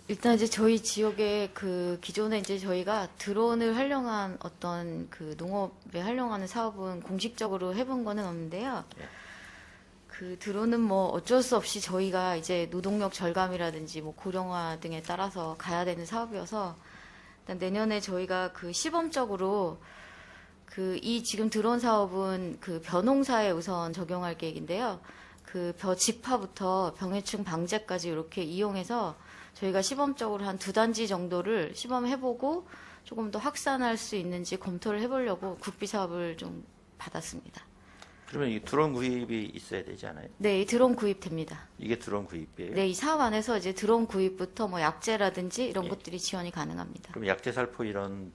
일단 이제 저희 지역에 그 기존에 이제 저희가 드론을 활용한 어떤 그 농업에 활용하는 사업은 공식적으로 해본 거는 없는데요. 예. 그 드론은 뭐 어쩔 수 없이 저희가 이제 노동력 절감이라든지 뭐 고령화 등에 따라서 가야 되는 사업이어서 일단 내년에 저희가 그 시범적으로 그 이 지금 드론 사업은 그 벼농사에 우선 적용할 계획인데요. 그 벼 집화부터 병해충 방제까지 이렇게 이용해서 저희가 시범적으로 한 2단지 정도를 시범해보고 조금 더 확산할 수 있는지 검토를 해보려고 국비 사업을 좀 받았습니다. 그러면 이 드론 구입이 있어야 되지 않아요? 네, 이 드론 구입됩니다. 이게 드론 구입이에요? 네, 이 사업 안에서 이제 드론 구입부터 뭐 약재라든지 이런 예. 것들이 지원이 가능합니다. 그럼 약재 살포 이런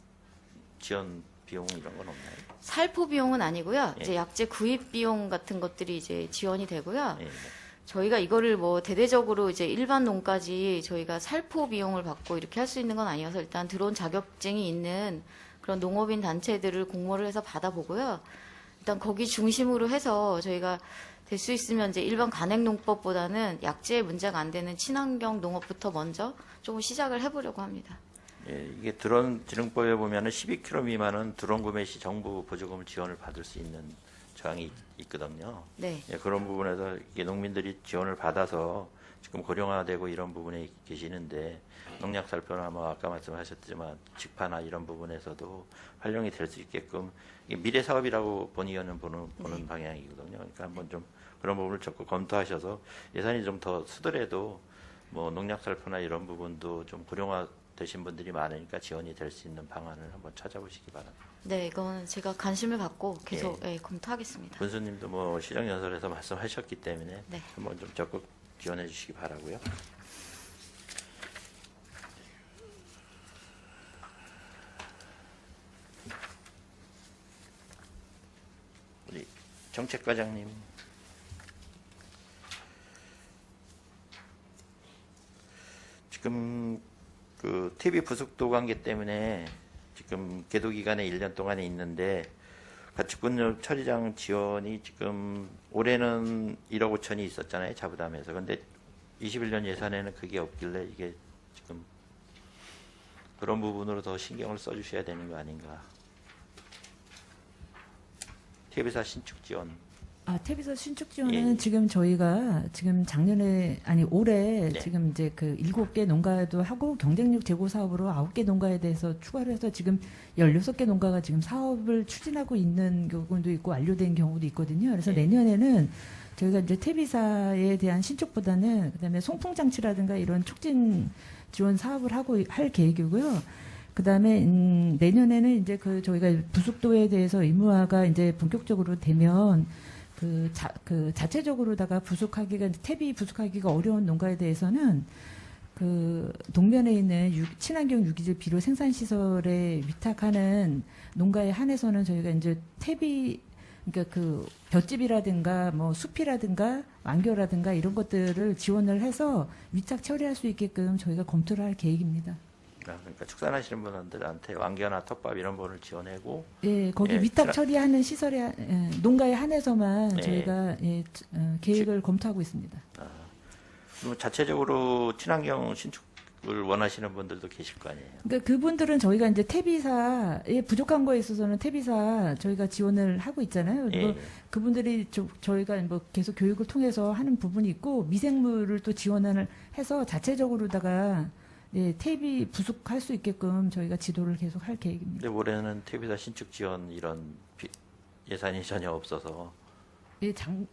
지원 비용 이런 건 없나요? 살포 비용은 아니고요. 예. 이제 약재 구입 비용 같은 것들이 이제 지원이 되고요. 예. 저희가 이거를 뭐 대대적으로 이제 일반 농까지 저희가 살포 비용을 받고 이렇게 할 수 있는 건 아니어서 일단 드론 자격증이 있는 그런 농업인 단체들을 공모를 해서 받아보고요. 일단 거기 중심으로 해서 저희가 될 수 있으면 이제 일반 간행농법보다는 약재에 문제가 안 되는 친환경 농업부터 먼저 조금 시작을 해보려고 합니다. 예, 이게 드론 지능법에 보면은 12km 미만은 드론 구매 시 정부 보조금을 지원을 받을 수 있는 조항이 있거든요. 네. 예, 그런 부분에서 이게 농민들이 지원을 받아서 지금 고령화되고 이런 부분에 계시는데 농약 살포나 뭐 아까 말씀하셨지만 직파나 이런 부분에서도 활용이 될 수 있게끔 이게 미래 사업이라고 본의원은 보는 방향이거든요. 그러니까 한번 좀 그런 부분을 적극 검토하셔서 예산이 좀 더 수더라도 뭐 농약살포나 이런 부분도 좀 고령화 되신 분들이 많으니까 지원이 될 수 있는 방안을 한번 찾아보시기 바랍니다. 네, 이건 제가 관심을 갖고 계속 검토하겠습니다. 군수님도 뭐 시정연설에서 말씀하셨기 때문에 네. 한번 좀 적극 지원해 주시기 바라고요. 우리 정책과장님. 지금 그 TV 부속도 관계 때문에 지금 계도 기간에 1년 동안에 있는데 가축분뇨 처리장 지원이 지금 올해는 1억 5천이 있었잖아요, 자부담에서. 근데 21년 예산에는 그게 없길래 이게 지금 그런 부분으로 더 신경을 써주셔야 되는 거 아닌가. TV사 신축 지원. 태비서 신축 지원은 예. 지금 저희가 지금 작년에 아니 올해 네. 지금 이제 그 7개 농가도 하고 경쟁력 제고 사업으로 9개 농가에 대해서 추가를 해서 지금 16개 농가가 지금 사업을 추진하고 있는 경우도 있고 완료된 경우도 있거든요. 그래서 네. 내년에는 저희가 이제 태비사에 대한 신축보다는 그다음에 송풍 장치라든가 이런 촉진 지원 사업을 하고 할 계획이고요. 그다음에 내년에는 이제 그 저희가 부속도에 대해서 의무화가 이제 본격적으로 되면 그 자체적으로다가 부속하기가 퇴비 부속하기가 어려운 농가에 대해서는 그 동면에 있는 친환경 유기질 비료 생산 시설에 위탁하는 농가에 한해서는 저희가 이제 퇴비 그러니까 그 볏짚이라든가 뭐 숲이라든가 완교라든가 이런 것들을 지원을 해서 위탁 처리할 수 있게끔 저희가 검토를 할 계획입니다. 그러니까 축산하시는 분들한테 왕겨나 텃밥 이런 거를 지원하고 예, 거기 예, 위탁 처리하는 시설에 농가에 한해서만 네. 저희가 계획을 검토하고 있습니다. 그리고 자체적으로 친환경 신축을 원하시는 분들도 계실 거 아니에요. 그러니까 그분들은 저희가 이제 퇴비사에 부족한 거에 있어서는 퇴비사 저희가 지원을 하고 있잖아요. 그리고 예. 그분들이 저희가 뭐 계속 교육을 통해서 하는 부분이 있고 미생물을 또 지원을 해서 자체적으로다가 퇴비 부속할 수 있게끔 저희가 지도를 계속 할 계획입니다. 근데 올해는 TV사 신축 지원 이런 예산이 전혀 없어서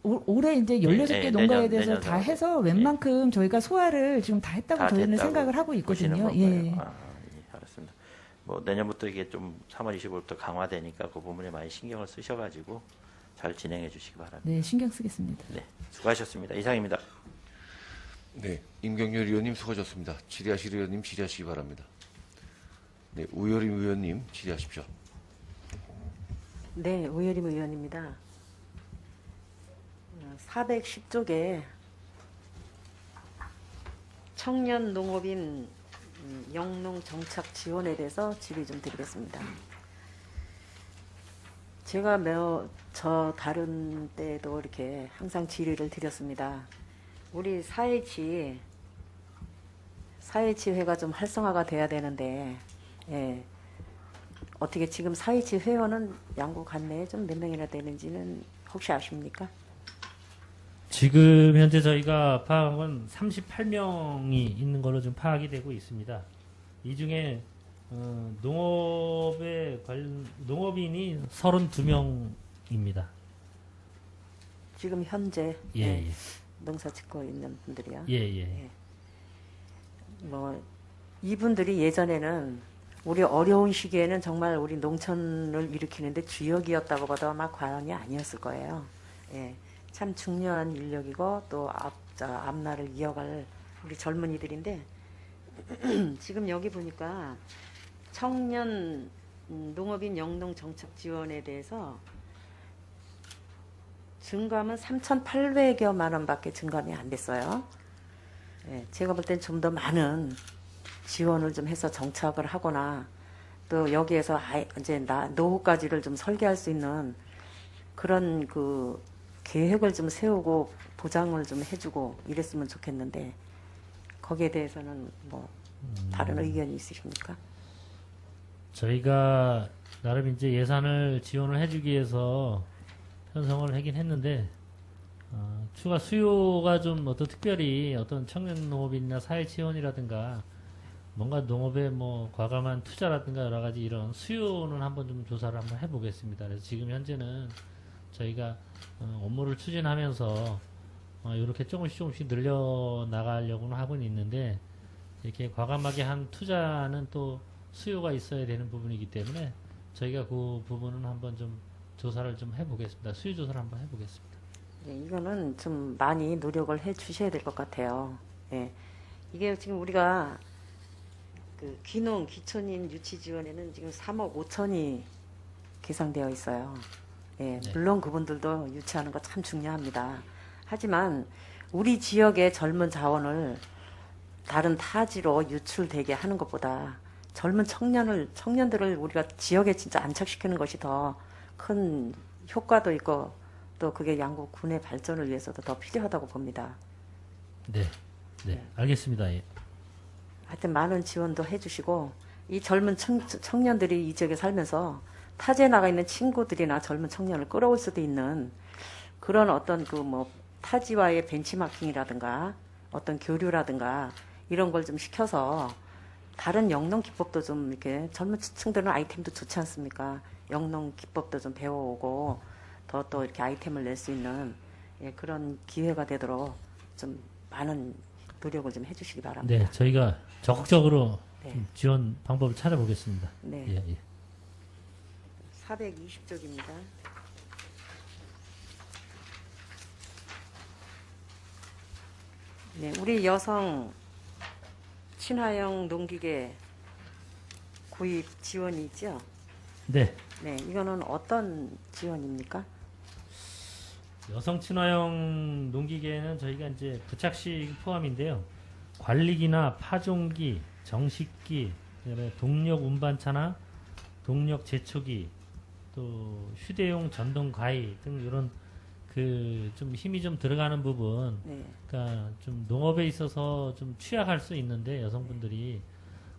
올해 이제 16개 농가에 대해서 내년 다 하고. 해서 웬만큼 저희가 소화를 지금 다 했다고 다 저희는 됐다고 생각을 하고 보시는 있거든요. 건가요? 예. 알았습니다. 뭐 내년부터 이게 좀 3월 25일부터 강화되니까 그 부분에 많이 신경을 쓰셔가지고 잘 진행해 주시기 바랍니다. 네, 신경 쓰겠습니다. 네, 수고하셨습니다. 이상입니다. 네, 임경렬 의원님 수고하셨습니다. 질의하실 의원님 질의하시기 바랍니다. 네, 우여림 의원님 질의하십시오. 네, 우여림 의원입니다. 410쪽에 청년 농업인 영농 정착 지원에 대해서 질의 좀 드리겠습니다. 제가 다른 때도 이렇게 항상 질의를 드렸습니다. 우리 4H 회가 좀 활성화가 돼야 되는데, 예. 어떻게 지금 4H 회원은 양구 관내에 좀 몇 명이나 되는지는 혹시 아십니까? 지금 현재 저희가 파악한 건 38명이 있는 걸로 좀 파악이 되고 있습니다. 이 중에 농업인이 32명입니다. 지금 현재 예, 예. 농사 짓고 있는 분들이요. 예, 예. 뭐 이분들이 예전에는 우리 어려운 시기에는 정말 우리 농촌을 일으키는데 주역이었다고 봐도 아마 과언이 아니었을 거예요. 예. 참 중요한 인력이고 또 앞날을 이어갈 우리 젊은이들인데 지금 여기 보니까 청년 농업인 영농 정착 지원에 대해서 증감은 3,800여만 원밖에 증감이 안 됐어요. 예, 제가 볼 땐 좀 더 많은 지원을 좀 해서 정착을 하거나 또 여기에서 이제 노후까지를 좀 설계할 수 있는 그런 그 계획을 좀 세우고 보장을 좀 해주고 이랬으면 좋겠는데 거기에 대해서는 뭐 다른 의견이 있으십니까? 저희가 나름 이제 예산을 지원을 해주기 위해서 편성을 하긴 했는데 추가 수요가 좀 특별히 어떤 청년 농업인이나 사회 지원이라든가 뭔가 농업에 뭐 과감한 투자라든가 여러 가지 이런 수요는 한번 좀 조사를 한번 해보겠습니다. 그래서 지금 현재는 저희가 업무를 추진하면서 이렇게 조금씩 늘려 나가려고는 하고는 있는데 이렇게 과감하게 한 투자는 또 수요가 있어야 되는 부분이기 때문에 저희가 그 부분은 한번 좀 조사를 좀 해보겠습니다. 수요 조사를 한번 해보겠습니다. 네, 이거는 좀 많이 노력을 해 주셔야 될 것 같아요. 예. 이게 지금 우리가 그 귀농, 기촌인 유치 지원에는 지금 3억 5천이 계상되어 있어요. 예, 네. 물론 그분들도 유치하는 거 참 중요합니다. 하지만 우리 지역의 젊은 자원을 다른 타지로 유출되게 하는 것보다 젊은 청년들을 우리가 지역에 진짜 안착시키는 것이 더 큰 효과도 있고 또 그게 양국 군의 발전을 위해서도 더 필요하다고 봅니다. 네, 알겠습니다. 예. 하여튼 많은 지원도 해주시고 이 젊은 청년들이 이 지역에 살면서 타지에 나가 있는 친구들이나 젊은 청년을 끌어올 수도 있는 그런 어떤 그 뭐 타지와의 벤치마킹이라든가 어떤 교류라든가 이런 걸 좀 시켜서 다른 영농 기법도 좀 이렇게 젊은 층들은 아이템도 좋지 않습니까? 영농 기법도 좀 배워오고 더 또 이렇게 아이템을 낼 수 있는 예, 그런 기회가 되도록 좀 많은 노력을 좀 해주시기 바랍니다. 네, 저희가 적극적으로 네. 좀 지원 방법을 찾아보겠습니다. 네. 예. 420쪽입니다. 네, 우리 여성 친화형 농기계 구입 지원이 있죠? 네, 네, 이거는 어떤 지원입니까? 여성 친화형 농기계는 저희가 이제 부착식 포함인데요. 관리기나 파종기, 정식기, 그다음에 동력 운반차나 동력 제초기, 또 휴대용 전동 가위 등 이런 그 좀 힘이 좀 들어가는 부분, 네, 그러니까 좀 농업에 있어서 좀 취약할 수 있는데 여성분들이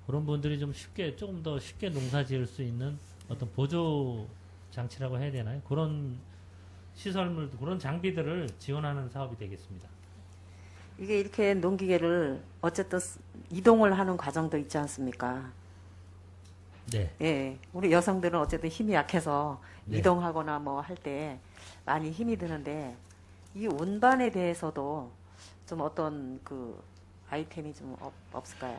그런 분들이 좀 쉽게 조금 더 쉽게 농사 지을 수 있는 어떤 보조 장치라고 해야 되나요? 그런 시설물, 그런 장비들을 지원하는 사업이 되겠습니다. 이게 이렇게 농기계를 어쨌든 이동을 하는 과정도 있지 않습니까? 네, 예, 우리 여성들은 어쨌든 힘이 약해서 네. 이동하거나 뭐 할 때 많이 힘이 드는데 이 운반에 대해서도 좀 어떤 그 아이템이 좀 없을까요?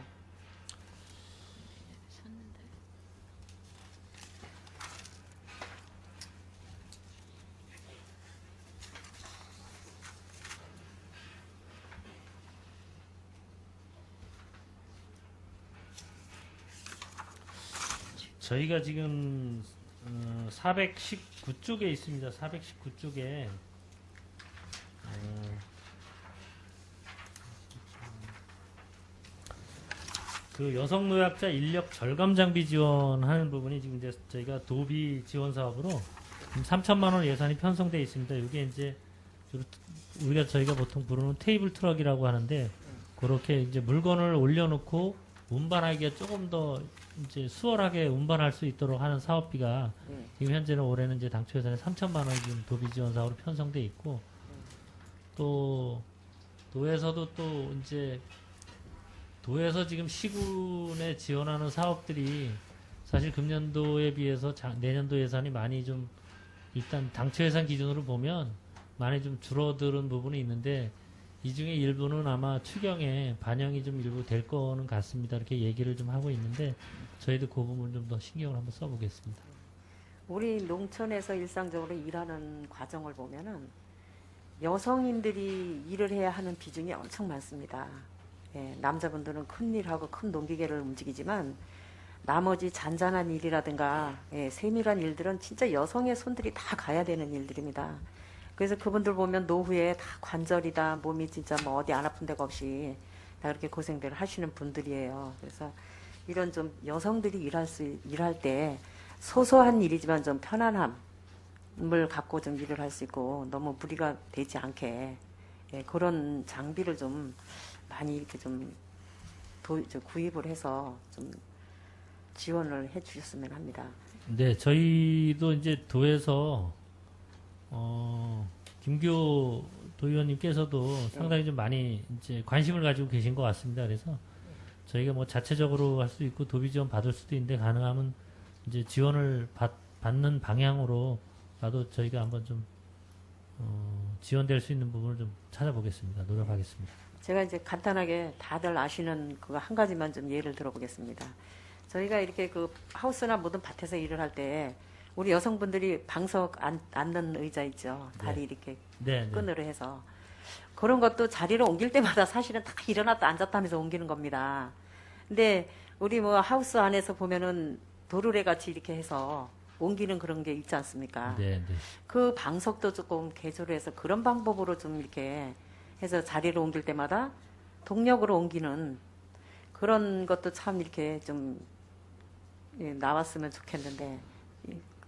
저희가 지금 419쪽에 있습니다. 419쪽에 그 여성 노약자 인력 절감 장비 지원하는 부분이 지금 이제 저희가 도비 지원 사업으로 3천만 원 예산이 편성되어 있습니다. 이게 이제 우리가 저희가 보통 부르는 테이블 트럭이라고 하는데 그렇게 이제 물건을 올려놓고 운반하기가 조금 더 이제 수월하게 운반할 수 있도록 하는 사업비가 지금 현재는 올해는 이제 당초 예산에 3천만 원이 지금 도비 지원 사업으로 편성돼 있고 또 도에서도 또 이제 도에서 지금 시군에 지원하는 사업들이 사실 금년도에 비해서 내년도 예산이 많이 좀 일단 당초 예산 기준으로 보면 많이 좀 줄어드는 부분이 있는데 이 중에 일부는 아마 추경에 반영이 좀 일부 될 거는 같습니다. 이렇게 얘기를 좀 하고 있는데 저희도 그 부분 좀 더 신경을 한번 써보겠습니다. 우리 농촌에서 일상적으로 일하는 과정을 보면은 여성인들이 일을 해야 하는 비중이 엄청 많습니다. 예, 남자분들은 큰 일하고 큰 농기계를 움직이지만 나머지 잔잔한 일이라든가 세밀한 일들은 진짜 여성의 손들이 다 가야 되는 일들입니다. 그래서 그분들 보면 노후에 다 관절이다 몸이 진짜 뭐 어디 안 아픈 데가 없이 다 그렇게 고생들 하시는 분들이에요. 그래서 이런 좀 여성들이 일할 때 소소한 일이지만 좀 편안함을 갖고 좀 일을 할 수 있고 너무 무리가 되지 않게 그런 장비를 좀 많이 이렇게 좀 구입을 해서 좀 지원을 해 주셨으면 합니다. 네, 저희도 이제 도에서 김교 도의원님께서도 상당히 좀 많이 이제 관심을 가지고 계신 것 같습니다. 그래서 저희가 뭐 자체적으로 할 수 있고 도비 지원 받을 수도 있는데 가능하면 이제 지원을 받는 방향으로 나도 저희가 한번 좀 지원될 수 있는 부분을 좀 찾아보겠습니다. 노력하겠습니다. 제가 이제 간단하게 다들 아시는 그거 한 가지만 좀 예를 들어보겠습니다. 저희가 이렇게 그 하우스나 모든 밭에서 일을 할 때 우리 여성분들이 방석 앉는 의자 있죠. 다리 이렇게 네, 네. 끈으로 해서 그런 것도 자리를 옮길 때마다 사실은 다 일어났다 앉았다 하면서 옮기는 겁니다. 근데 우리 뭐 하우스 안에서 보면은 도르래 같이 이렇게 해서 옮기는 그런 게 있지 않습니까? 네, 네. 그 방석도 조금 개조를 해서 그런 방법으로 좀 이렇게 해서 자리를 옮길 때마다 동력으로 옮기는 그런 것도 참 이렇게 좀 나왔으면 좋겠는데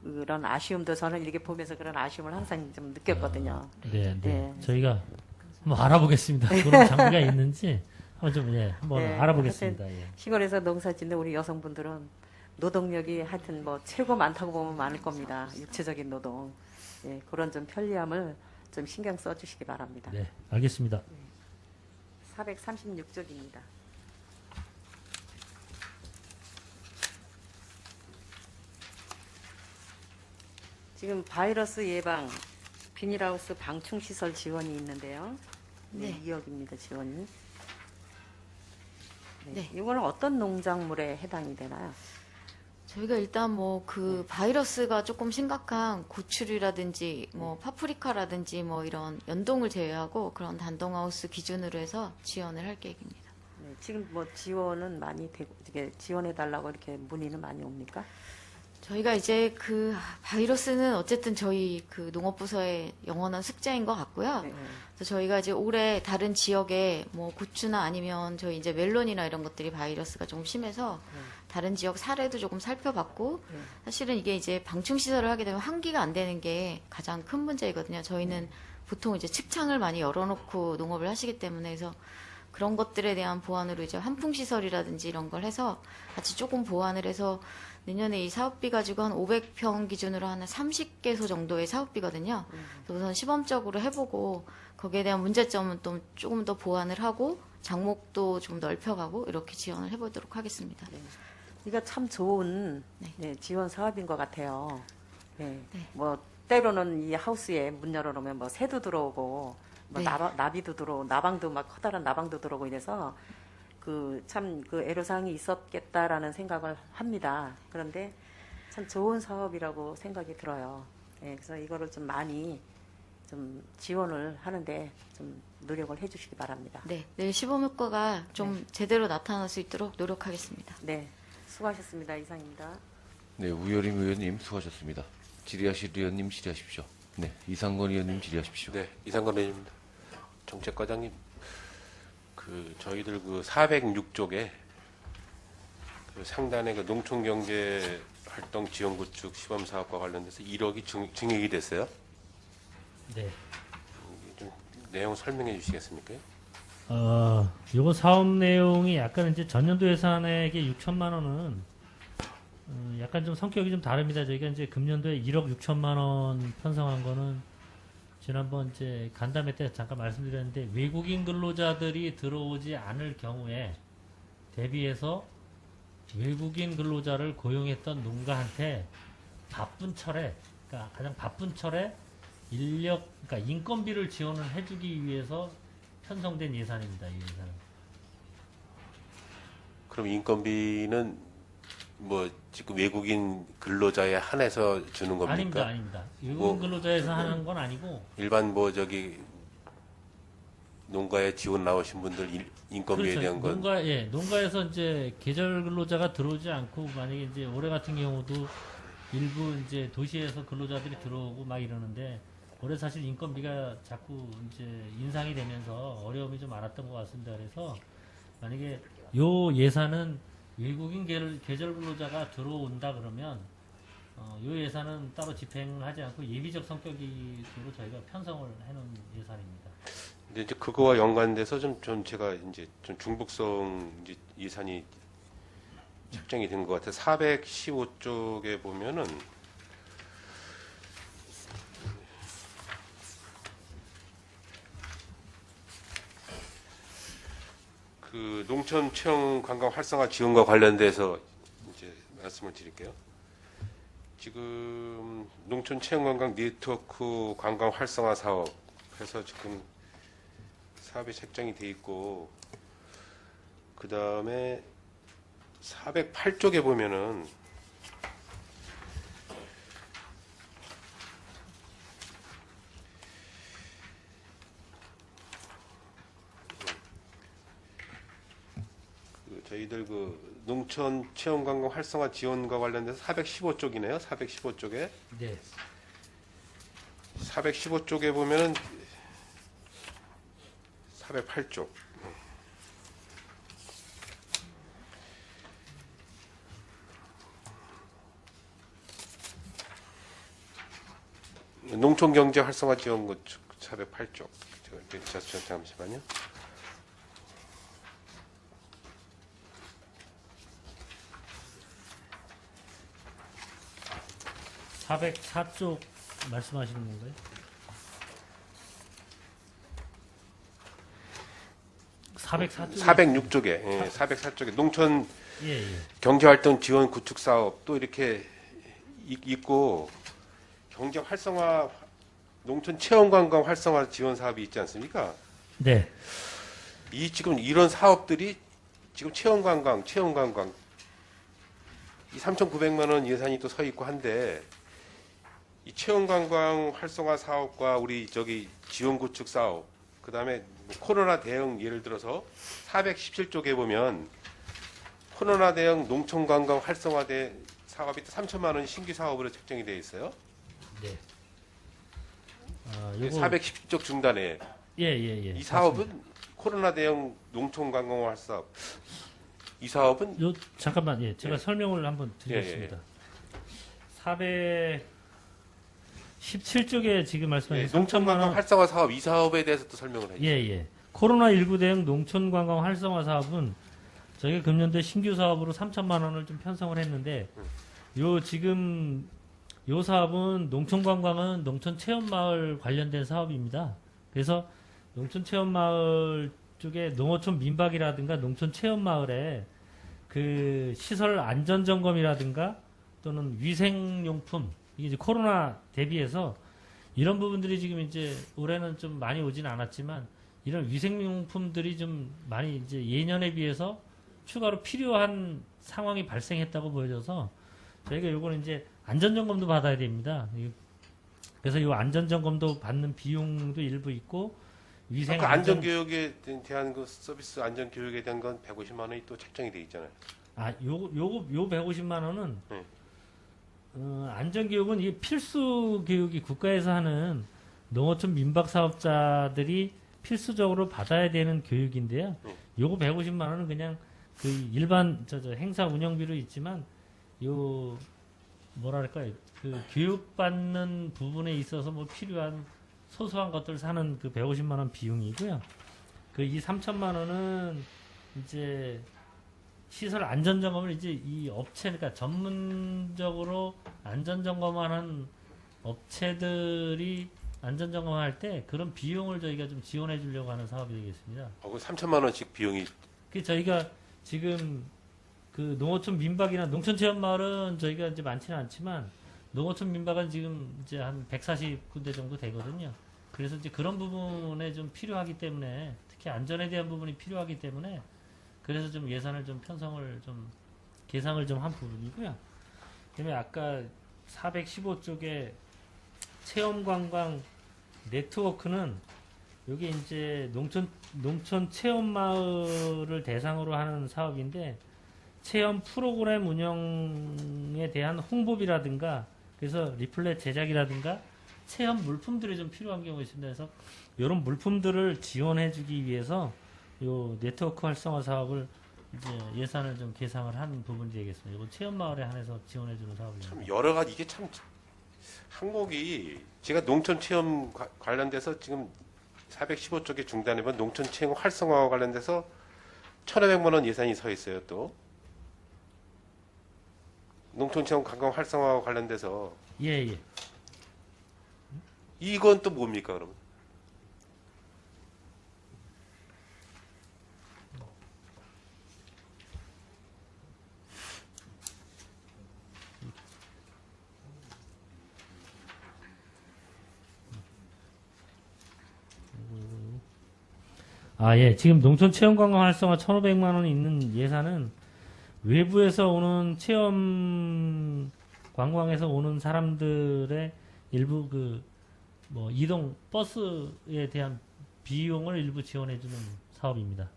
그런 아쉬움도 저는 이렇게 보면서 그런 아쉬움을 항상 좀 느꼈거든요. 네, 네. 네. 저희가 한번 알아보겠습니다. 그런 장비가 있는지 한번 좀 한번 네, 알아보겠습니다. 예. 시골에서 농사 짓는 우리 여성분들은 노동력이 하여튼 뭐 최고 많다고 보면 많을 겁니다. 육체적인 노동. 예, 그런 좀 편리함을 좀 신경 써주시기 바랍니다. 네, 알겠습니다. 436쪽입니다. 지금 바이러스 예방 비닐하우스 방충시설 지원이 있는데요. 네, 네. 2억입니다. 지원이. 네. 이거는 어떤 농작물에 해당이 되나요? 저희가 일단 뭐 그 바이러스가 조금 심각한 고추류라든지 뭐 파프리카라든지 뭐 이런 연동을 제외하고 그런 단동하우스 기준으로 해서 지원을 할 계획입니다. 네, 지금 뭐 지원은 많이 되고 이게 지원해 달라고 이렇게 문의는 많이 옵니까? 저희가 이제 그 바이러스는 어쨌든 저희 그 농업부서의 영원한 숙제인 것 같고요. 네. 그래서 저희가 이제 올해 다른 지역에 뭐 고추나 아니면 저희 이제 멜론이나 이런 것들이 바이러스가 조금 심해서 다른 지역 사례도 조금 살펴봤고 사실은 이게 이제 방충 시설을 하게 되면 환기가 안 되는 게 가장 큰 문제이거든요. 저희는 보통 이제 측창을 많이 열어놓고 농업을 하시기 때문에 그래서 그런 것들에 대한 보완으로 이제 환풍 시설이라든지 이런 걸 해서 같이 조금 보완을 해서 내년에 이 사업비 가지고 한 500평 기준으로 한 30개소 정도의 사업비거든요. 그래서 우선 시범적으로 해보고 거기에 대한 문제점은 또 조금 더 보완을 하고 장목도 좀 넓혀가고 이렇게 지원을 해보도록 하겠습니다. 이거 참 좋은 네. 네, 지원 사업인 것 같아요. 네. 네. 뭐 때로는 이 하우스에 문 열어놓으면 뭐 새도 들어오고 뭐 네. 나비도 들어오고 나방도 막 커다란 나방도 들어오고 이래서 그 참 그 애로사항이 있었겠다라는 생각을 합니다. 그런데 참 좋은 사업이라고 생각이 들어요. 네, 그래서 이거를 좀 많이 좀 지원을 하는데 좀 노력을 해주시기 바랍니다. 네, 내일 시범 효과가 좀 제대로 나타날 수 있도록 노력하겠습니다. 네, 수고하셨습니다. 이상입니다. 네, 우여림 의원님 수고하셨습니다. 질의하실 의원님 질의하십시오. 네, 이상건 의원님 질의하십시오. 네, 이상건 의원입니다. 정책과장님, 저희들 406쪽에 그 상단에 그 농촌경제 활동 지원 구축 시범 사업과 관련돼서 1억이 증액이 됐어요. 네. 좀 내용 설명해 주시겠습니까? 요거 사업 내용이 약간 이제 전년도 예산액의 6천만 원은 약간 좀 성격이 좀 다릅니다. 저희가 이제 금년도에 1억 6천만 원 편성한 거는 지난번 이제 간담회 때 잠깐 말씀드렸는데 외국인 근로자들이 들어오지 않을 경우에 대비해서 외국인 근로자를 고용했던 농가한테 바쁜 철에, 그러니까 가장 바쁜 철에 그러니까 인건비를 지원을 해주기 위해서 편성된 예산입니다. 이 예산은. 그럼 인건비는 뭐 지금 외국인 근로자에 한해서 주는 겁니까? 아닙니다. 외국인 근로자에서 하는 건 아니고. 일반 농가에 지원 나오신 분들 인건비에 그렇죠. 대한 건 농가에서 이제 계절 근로자가 들어오지 않고 만약에 이제 올해 같은 경우도 일부 이제 도시에서 근로자들이 들어오고 막 이러는데 올해 사실 인건비가 자꾸 이제 인상이 되면서 어려움이 좀 많았던 것 같습니다. 그래서 만약에 요 예산은 외국인 계절 근로자가 들어온다 그러면 요 예산은 따로 집행하지 않고 예비적 성격으로 저희가 편성을 해놓은 예산입니다. 근데 이제 그거와 연관돼서 좀 제가 이제 좀 중복성 이제 예산이 책정이 된 것 같아요. 415쪽에 보면은 그 농촌 체험 관광 활성화 지원과 관련돼서 이제 말씀을 드릴게요. 지금 농촌 체험 관광 네트워크 관광 활성화 사업 해서 지금 사업이 책정이 돼 있고, 그 다음에 408쪽에 보면은 저희들 그 농촌 체험관광 활성화 지원과 관련돼서 415쪽이네요. 415쪽에 네. 415쪽에 보면은 408쪽. 농촌 경제 활성화 지원구 408쪽. 잠시만요. 404쪽 말씀하시는 건가요? 404쪽. 406쪽에, 예, 404쪽에 농촌 예, 예. 경제활동 지원 구축 사업 또 이렇게 있고, 경제 활성화, 농촌 체험관광 활성화 지원 사업이 있지 않습니까? 네. 지금 이런 사업들이 지금 체험관광 이 3,900만 원 예산이 또 서 있고 한데, 이 체험관광 활성화 사업과 우리 저기 지원 구축 사업, 그 다음에 코로나 대응, 예를 들어서 417쪽에 보면 코로나 대응 농촌관광 활성화 사업이 3천만 원 신규 사업으로 책정이 되어 있어요. 네. 요거 410쪽 중단에 예. 이 사업은 코로나 대응 농촌관광 활사업. 이 사업은 요 잠깐만, 예, 제가 예. 설명을 한번 드리겠습니다. 417쪽에 지금 말씀하신 3천만 농촌관광 원. 활성화 사업, 이 사업에 대해서 또 설명을 해주세요. 예. 코로나19 대응 농촌관광 활성화 사업은 저희가 금년도에 신규 사업으로 3천만 원을 좀 편성을 했는데, 지금 요 사업은 농촌관광은 농촌체험마을 관련된 사업입니다. 그래서 농촌체험마을 쪽에 농어촌 민박이라든가 농촌체험마을에 그 시설 안전점검이라든가 또는 위생용품, 이게 이제 코로나 대비해서 이런 부분들이 지금 이제 올해는 좀 많이 오진 않았지만, 이런 위생용품들이 좀 많이 이제 예년에 비해서 추가로 필요한 상황이 발생했다고 보여져서 저희가 요거는 이제 안전점검도 받아야 됩니다. 그래서 이 안전점검도 받는 비용도 일부 있고, 위생 그 안전교육에 대한 그 서비스 안전교육에 대한 건 150만 원이 또 책정이 돼 있잖아요. 요 150만 원은 네. 안전교육은 이게 필수 교육이 국가에서 하는 농어촌 민박 사업자들이 필수적으로 받아야 되는 교육인데요. 요거 150만 원은 그냥 그 일반 행사 운영비로 있지만, 요 뭐랄까요, 그 교육받는 부분에 있어서 뭐 필요한 소소한 것들 사는 그 150만 원 비용이고요. 그 이 3천만 원은 이제 시설 안전점검을 이제 이 업체, 그러니까 전문적으로 안전점검하는 업체들이 안전점검할 때 그런 비용을 저희가 좀 지원해 주려고 하는 사업이 되겠습니다. 그 3천만 원씩 비용이. 그 저희가 지금 그 농어촌 민박이나 농촌체험마을은 저희가 이제 많지는 않지만, 농어촌 민박은 지금 이제 한 140군데 정도 되거든요. 그래서 이제 그런 부분에 좀 필요하기 때문에, 특히 안전에 대한 부분이 필요하기 때문에, 그래서 좀 예산을 좀 편성을 좀 계상을 좀 한 부분이고요. 그다음에 아까 415쪽에 체험관광 네트워크는 여기 이제 농촌 체험 마을을 대상으로 하는 사업인데, 체험 프로그램 운영에 대한 홍보비라든가, 그래서 리플렛 제작이라든가 체험 물품들이 좀 필요한 경우가 있습니다. 그래서 이런 물품들을 지원해주기 위해서 요 네트워크 활성화 사업을 이제 예산을 좀 계상을 한 부분이 되겠습니다. 이건 체험 마을에 한해서 지원해주는 사업입니다. 참 여러 가지, 이게 참 항목이, 제가 농촌 체험 관련돼서 지금 415쪽에 중단해본 농촌 체험 활성화와 관련돼서 1,500만 원 예산이 서 있어요. 또 농촌 체험 관광 활성화와 관련돼서 예. 이건 또 뭡니까 그러면? 예. 지금 농촌 체험 관광 활성화 1,500만 원 있는 예산은 외부에서 오는 체험 관광에서 오는 사람들의 일부 이동 버스에 대한 비용을 일부 지원해주는 사업입니다.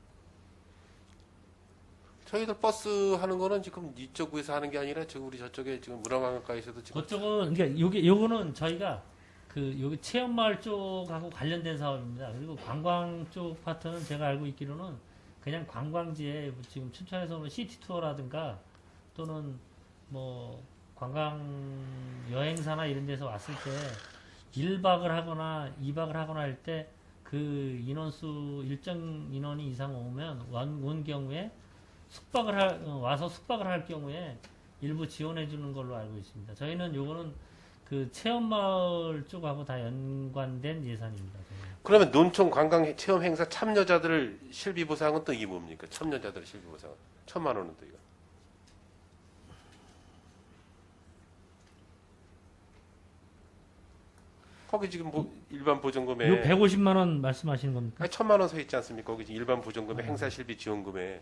저희들 버스 하는 거는 지금 이쪽에서 하는 게 아니라 지금 우리 저쪽에 지금 문화관광가에서도 지금 그쪽은 그러니까 요거는 저희가 여기 체험마을 쪽하고 관련된 사업입니다. 그리고 관광 쪽 파트는 제가 알고 있기로는 그냥 관광지에 지금 춘천에서 오는 시티 투어라든가 또는 뭐 관광 여행사나 이런 데서 왔을 때 1박을 하거나 2박을 하거나 할 때 그 인원수 일정 인원이 이상 오면 온 경우에 와서 숙박을 할 경우에 일부 지원해 주는 걸로 알고 있습니다. 저희는 요거는 그 체험마을 쪽하고 다 연관된 예산입니다. 저희는. 그러면 논촌 관광 체험 행사 참여자들 실비 보상은 또 이게 뭡니까? 참여자들 실비 보상은 1,000만 원은 또 이거. 거기 지금 일반 보전금에 요 150만 원 말씀하시는 겁니까? 아니, 1,000만 원 서 있지 않습니까? 거기 지금 일반 보전금에 행사 실비 지원금에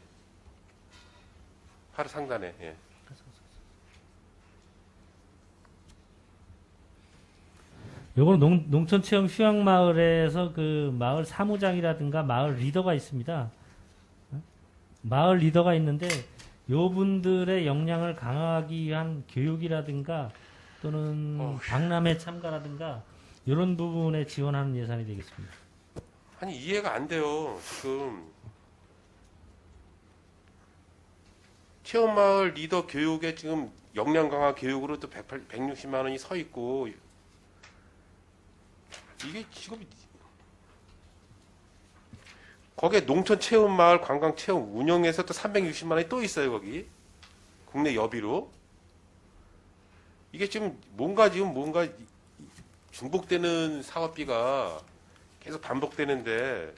하루 상단에. 예. 요거는 농촌 체험 휴양마을에서 그 마을 사무장이라든가 마을 리더가 있습니다. 마을 리더가 있는데 요 분들의 역량을 강화하기 위한 교육이라든가 또는 박람회 참가라든가 이런 부분에 지원하는 예산이 되겠습니다. 아니 이해가 안 돼요. 지금 체험마을 리더 교육에 지금 역량 강화 교육으로 또 160만 원이 서 있고 이게 지금 거기에 농촌 체험 마을 관광 체험 운영에서 또 360만 원이 또 있어요. 거기 국내 여비로 이게 지금 뭔가 중복되는 사업비가 계속 반복되는데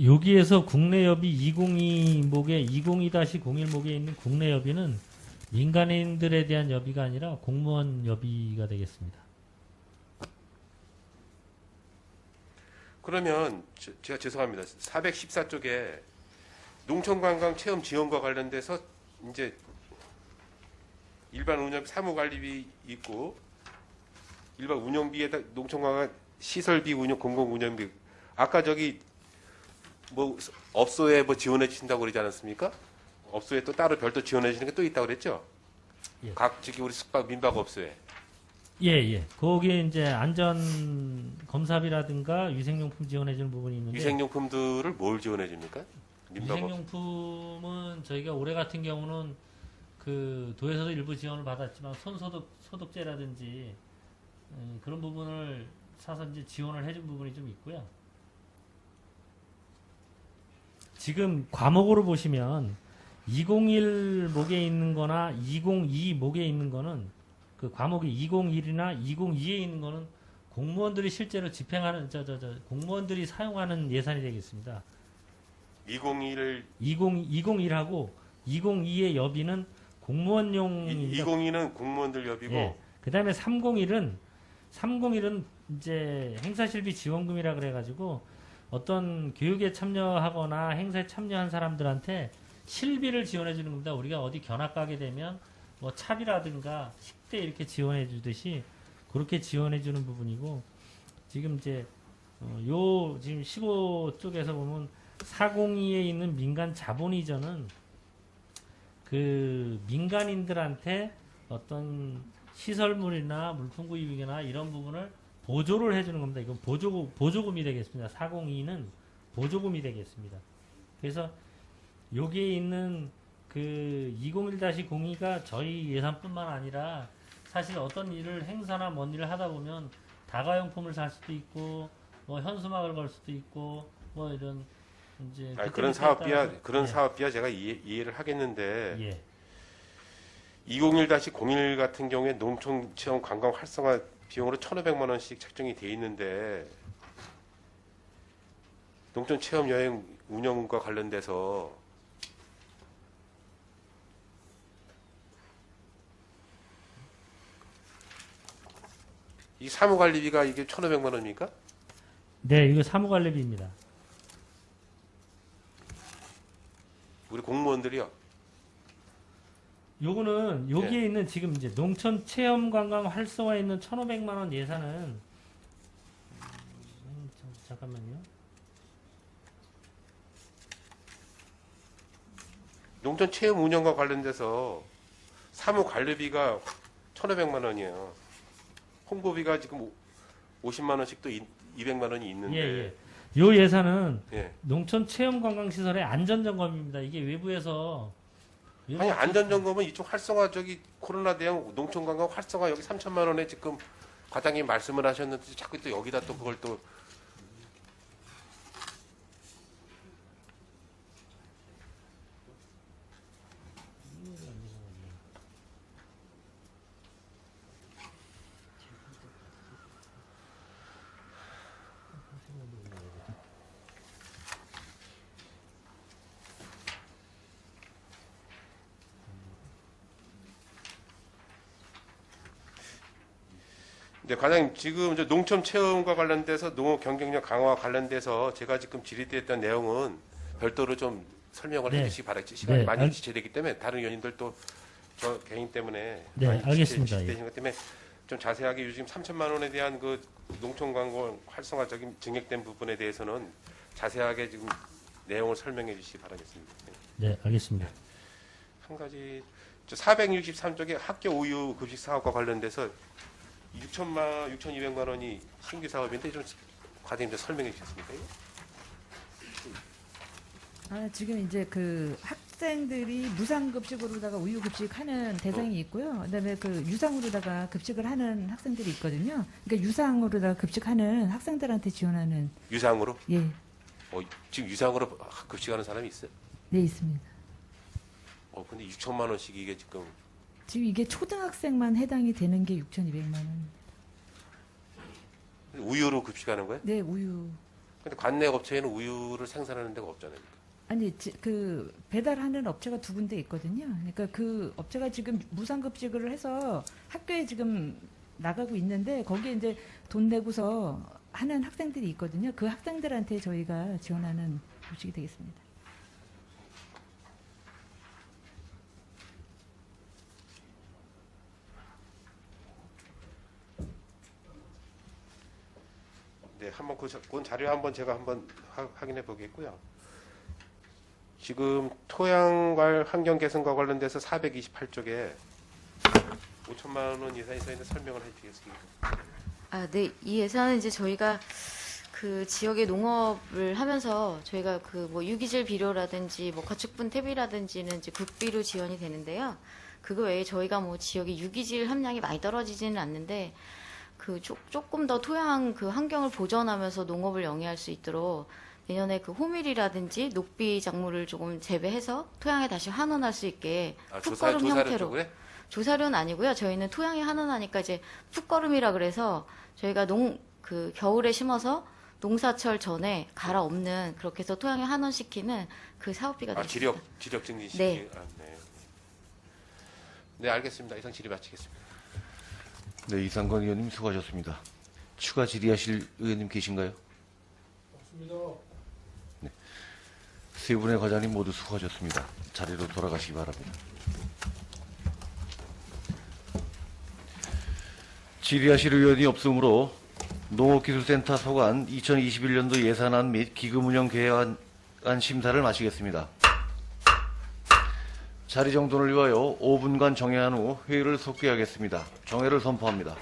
여기에서 국내 여비 202목에 202-01목에 있는 국내 여비는 민간인들에 대한 여비가 아니라 공무원 여비가 되겠습니다. 그러면 제가 죄송합니다. 414쪽에 농촌관광 체험 지원과 관련돼서 이제 일반 운영 사무관리비 있고 일반 운영비에다 농촌관광 시설비 운영 공공 운영비 아까 저기 뭐 업소에 뭐 지원해 주신다고 그러지 않았습니까? 업소에 또 따로 별도 지원해 주는 게 또 있다고 그랬죠? 예. 각 저기 우리 숙박 민박 업소에. 예. 거기에 이제 안전 검사비라든가 위생용품 지원해 주는 부분이 있는데 위생용품들을 뭘 지원해 줍니까? 민박 업소. 위생용품은 저희가 올해 같은 경우는 그 도에서도 일부 지원을 받았지만 소독제라든지 그런 부분을 사서 이제 지원을 해준 부분이 좀 있고요. 지금 과목으로 보시면 201목에 있는 거나 202목에 있는 거는 그 과목이 201이나 202에 있는 거는 공무원들이 실제로 집행하는 공무원들이 사용하는 예산이 되겠습니다. 201하고 202의 여비는 공무원용 202는 공무원들 여비고 예. 그다음에 301은 이제 행사실비 지원금이라 그래 가지고 어떤 교육에 참여하거나 행사에 참여한 사람들한테 실비를 지원해 주는 겁니다. 우리가 어디 견학 가게 되면 뭐 차비라든가 식대 이렇게 지원해 주듯이 그렇게 지원해 주는 부분이고 지금 이제 지금 15쪽에서 보면 402에 있는 민간 자본 이전은 그 민간인들한테 어떤 시설물이나 물품 구입이나 이런 부분을 보조를 해주는 겁니다. 이건 보조금이 되겠습니다. 402는 보조금이 되겠습니다. 그래서 여기에 있는 그 201-02가 저희 예산뿐만 아니라 사실 어떤 일을 행사나 뭔 일을 하다 보면 다가용품을 살 수도 있고 뭐 현수막을 걸 수도 있고 뭐 이런 이제 그런 사업비야 제가 이해를 하겠는데 예. 201-01 같은 경우에 농촌 체험 관광 활성화 비용으로 1,500만 원씩 책정이 돼 있는데 농촌 체험 여행 운영과 관련돼서 이 사무관리비가 이게 1,500만 원입니까? 네, 이거 사무관리비입니다. 우리 공무원들이요. 요거는 여기에 예. 있는 지금 이제 농촌 체험 관광 활성화에 있는 1,500만 원 예산은 잠깐만요. 농촌 체험 운영과 관련돼서 사무 관리비가 1,500만 원이에요. 홍보비가 지금 50만 원씩 또 200만 원이 있는데. 예. 요 예산은 예. 농촌 체험 관광 시설의 안전 점검입니다. 이게 외부에서 아니 안전점검은 이쪽 활성화 저기 코로나 대응 농촌 관광 활성화 여기 3천만 원에 지금 과장님 말씀을 하셨는데 자꾸 또 여기다 또 그걸 또 네, 과장님 지금 저 농촌 체험과 관련돼서 농업 경쟁력 강화 관련돼서 제가 지금 질의드렸던 내용은 별도로 좀 설명을 네. 해주시기 바랄지 시간이 네, 많이 알- 지체되기 때문에 다른 의원님들 또 저 개인 때문에 네, 많이 알겠습니다. 지체되신 것 때문에 좀 자세하게 요즘 3천만 원에 대한 그 농촌 관광 활성화적인 증액된 부분에 대해서는 자세하게 지금 내용을 설명해 주시기 바라겠습니다. 네. 네, 알겠습니다. 한 가지 463쪽에 학교 우유 급식 사업과 관련돼서 6,200만 원이 신규 사업인데 좀 과장님 좀 설명해 주셨습니까? 지금 이제 그 학생들이 무상급식으로다가 우유급식하는 대상이 있고요. 그다음에 그 유상으로다가 급식을 하는 학생들이 있거든요. 그러니까 유상으로다가 급식하는 학생들한테 지원하는 유상으로? 예, 지금 유상으로 급식하는 사람이 있어요? 네 있습니다. 근데 6천만 원씩 이게 지금 지금 이게 초등학생만 해당이 되는 게 6,200만 원. 우유로 급식하는 거예요? 네, 우유. 근데 관내 업체에는 우유를 생산하는 데가 없잖아요. 아니, 그 배달하는 업체가 두 군데 있거든요. 그러니까 그 업체가 지금 무상급식을 해서 학교에 지금 나가고 있는데 거기에 이제 돈 내고서 하는 학생들이 있거든요. 그 학생들한테 저희가 지원하는 급식이 되겠습니다. 네, 한번 그 자료 한번 제가 한번 확인해 보겠고요. 지금 토양과 환경 개선과 관련돼서 428쪽에 5천만 원 예산이 서 있는 설명을 해주시겠습니까? 네. 이 예산은 이제 저희가 그 지역의 농업을 하면서 저희가 그 뭐 유기질 비료라든지 뭐 가축분 퇴비라든지는 이제 국비로 지원이 되는데요. 그거 외에 저희가 뭐 지역의 유기질 함량이 많이 떨어지지는 않는데 그 조금 더 토양 그 환경을 보존하면서 농업을 영위할 수 있도록 내년에 그 호밀이라든지 녹비 작물을 조금 재배해서 토양에 다시 환원할 수 있게 풋거름 형태로. 조사료는 아니고요. 저희는 토양이 환원하니까 이제 풋거름이라 그래서 저희가 그 겨울에 심어서 농사철 전에 갈아엎는 그렇게 해서 토양에 환원시키는 그 사업비가 되겠습니다. 지력 증진시키. 네. 네. 네, 알겠습니다. 이상 질의 마치겠습니다. 네, 이상건 의원님 수고하셨습니다. 추가 질의하실 의원님 계신가요? 없습니다. 세 분의 과장님 모두 수고하셨습니다. 자리로 돌아가시기 바랍니다. 질의하실 의원이 없으므로 농업기술센터 소관 2021년도 예산안 및 기금운영 계획안 심사를 마치겠습니다. 자리 정돈을 위하여 5분간 정회한 후 회의를 속기하겠습니다. 정회를 선포합니다.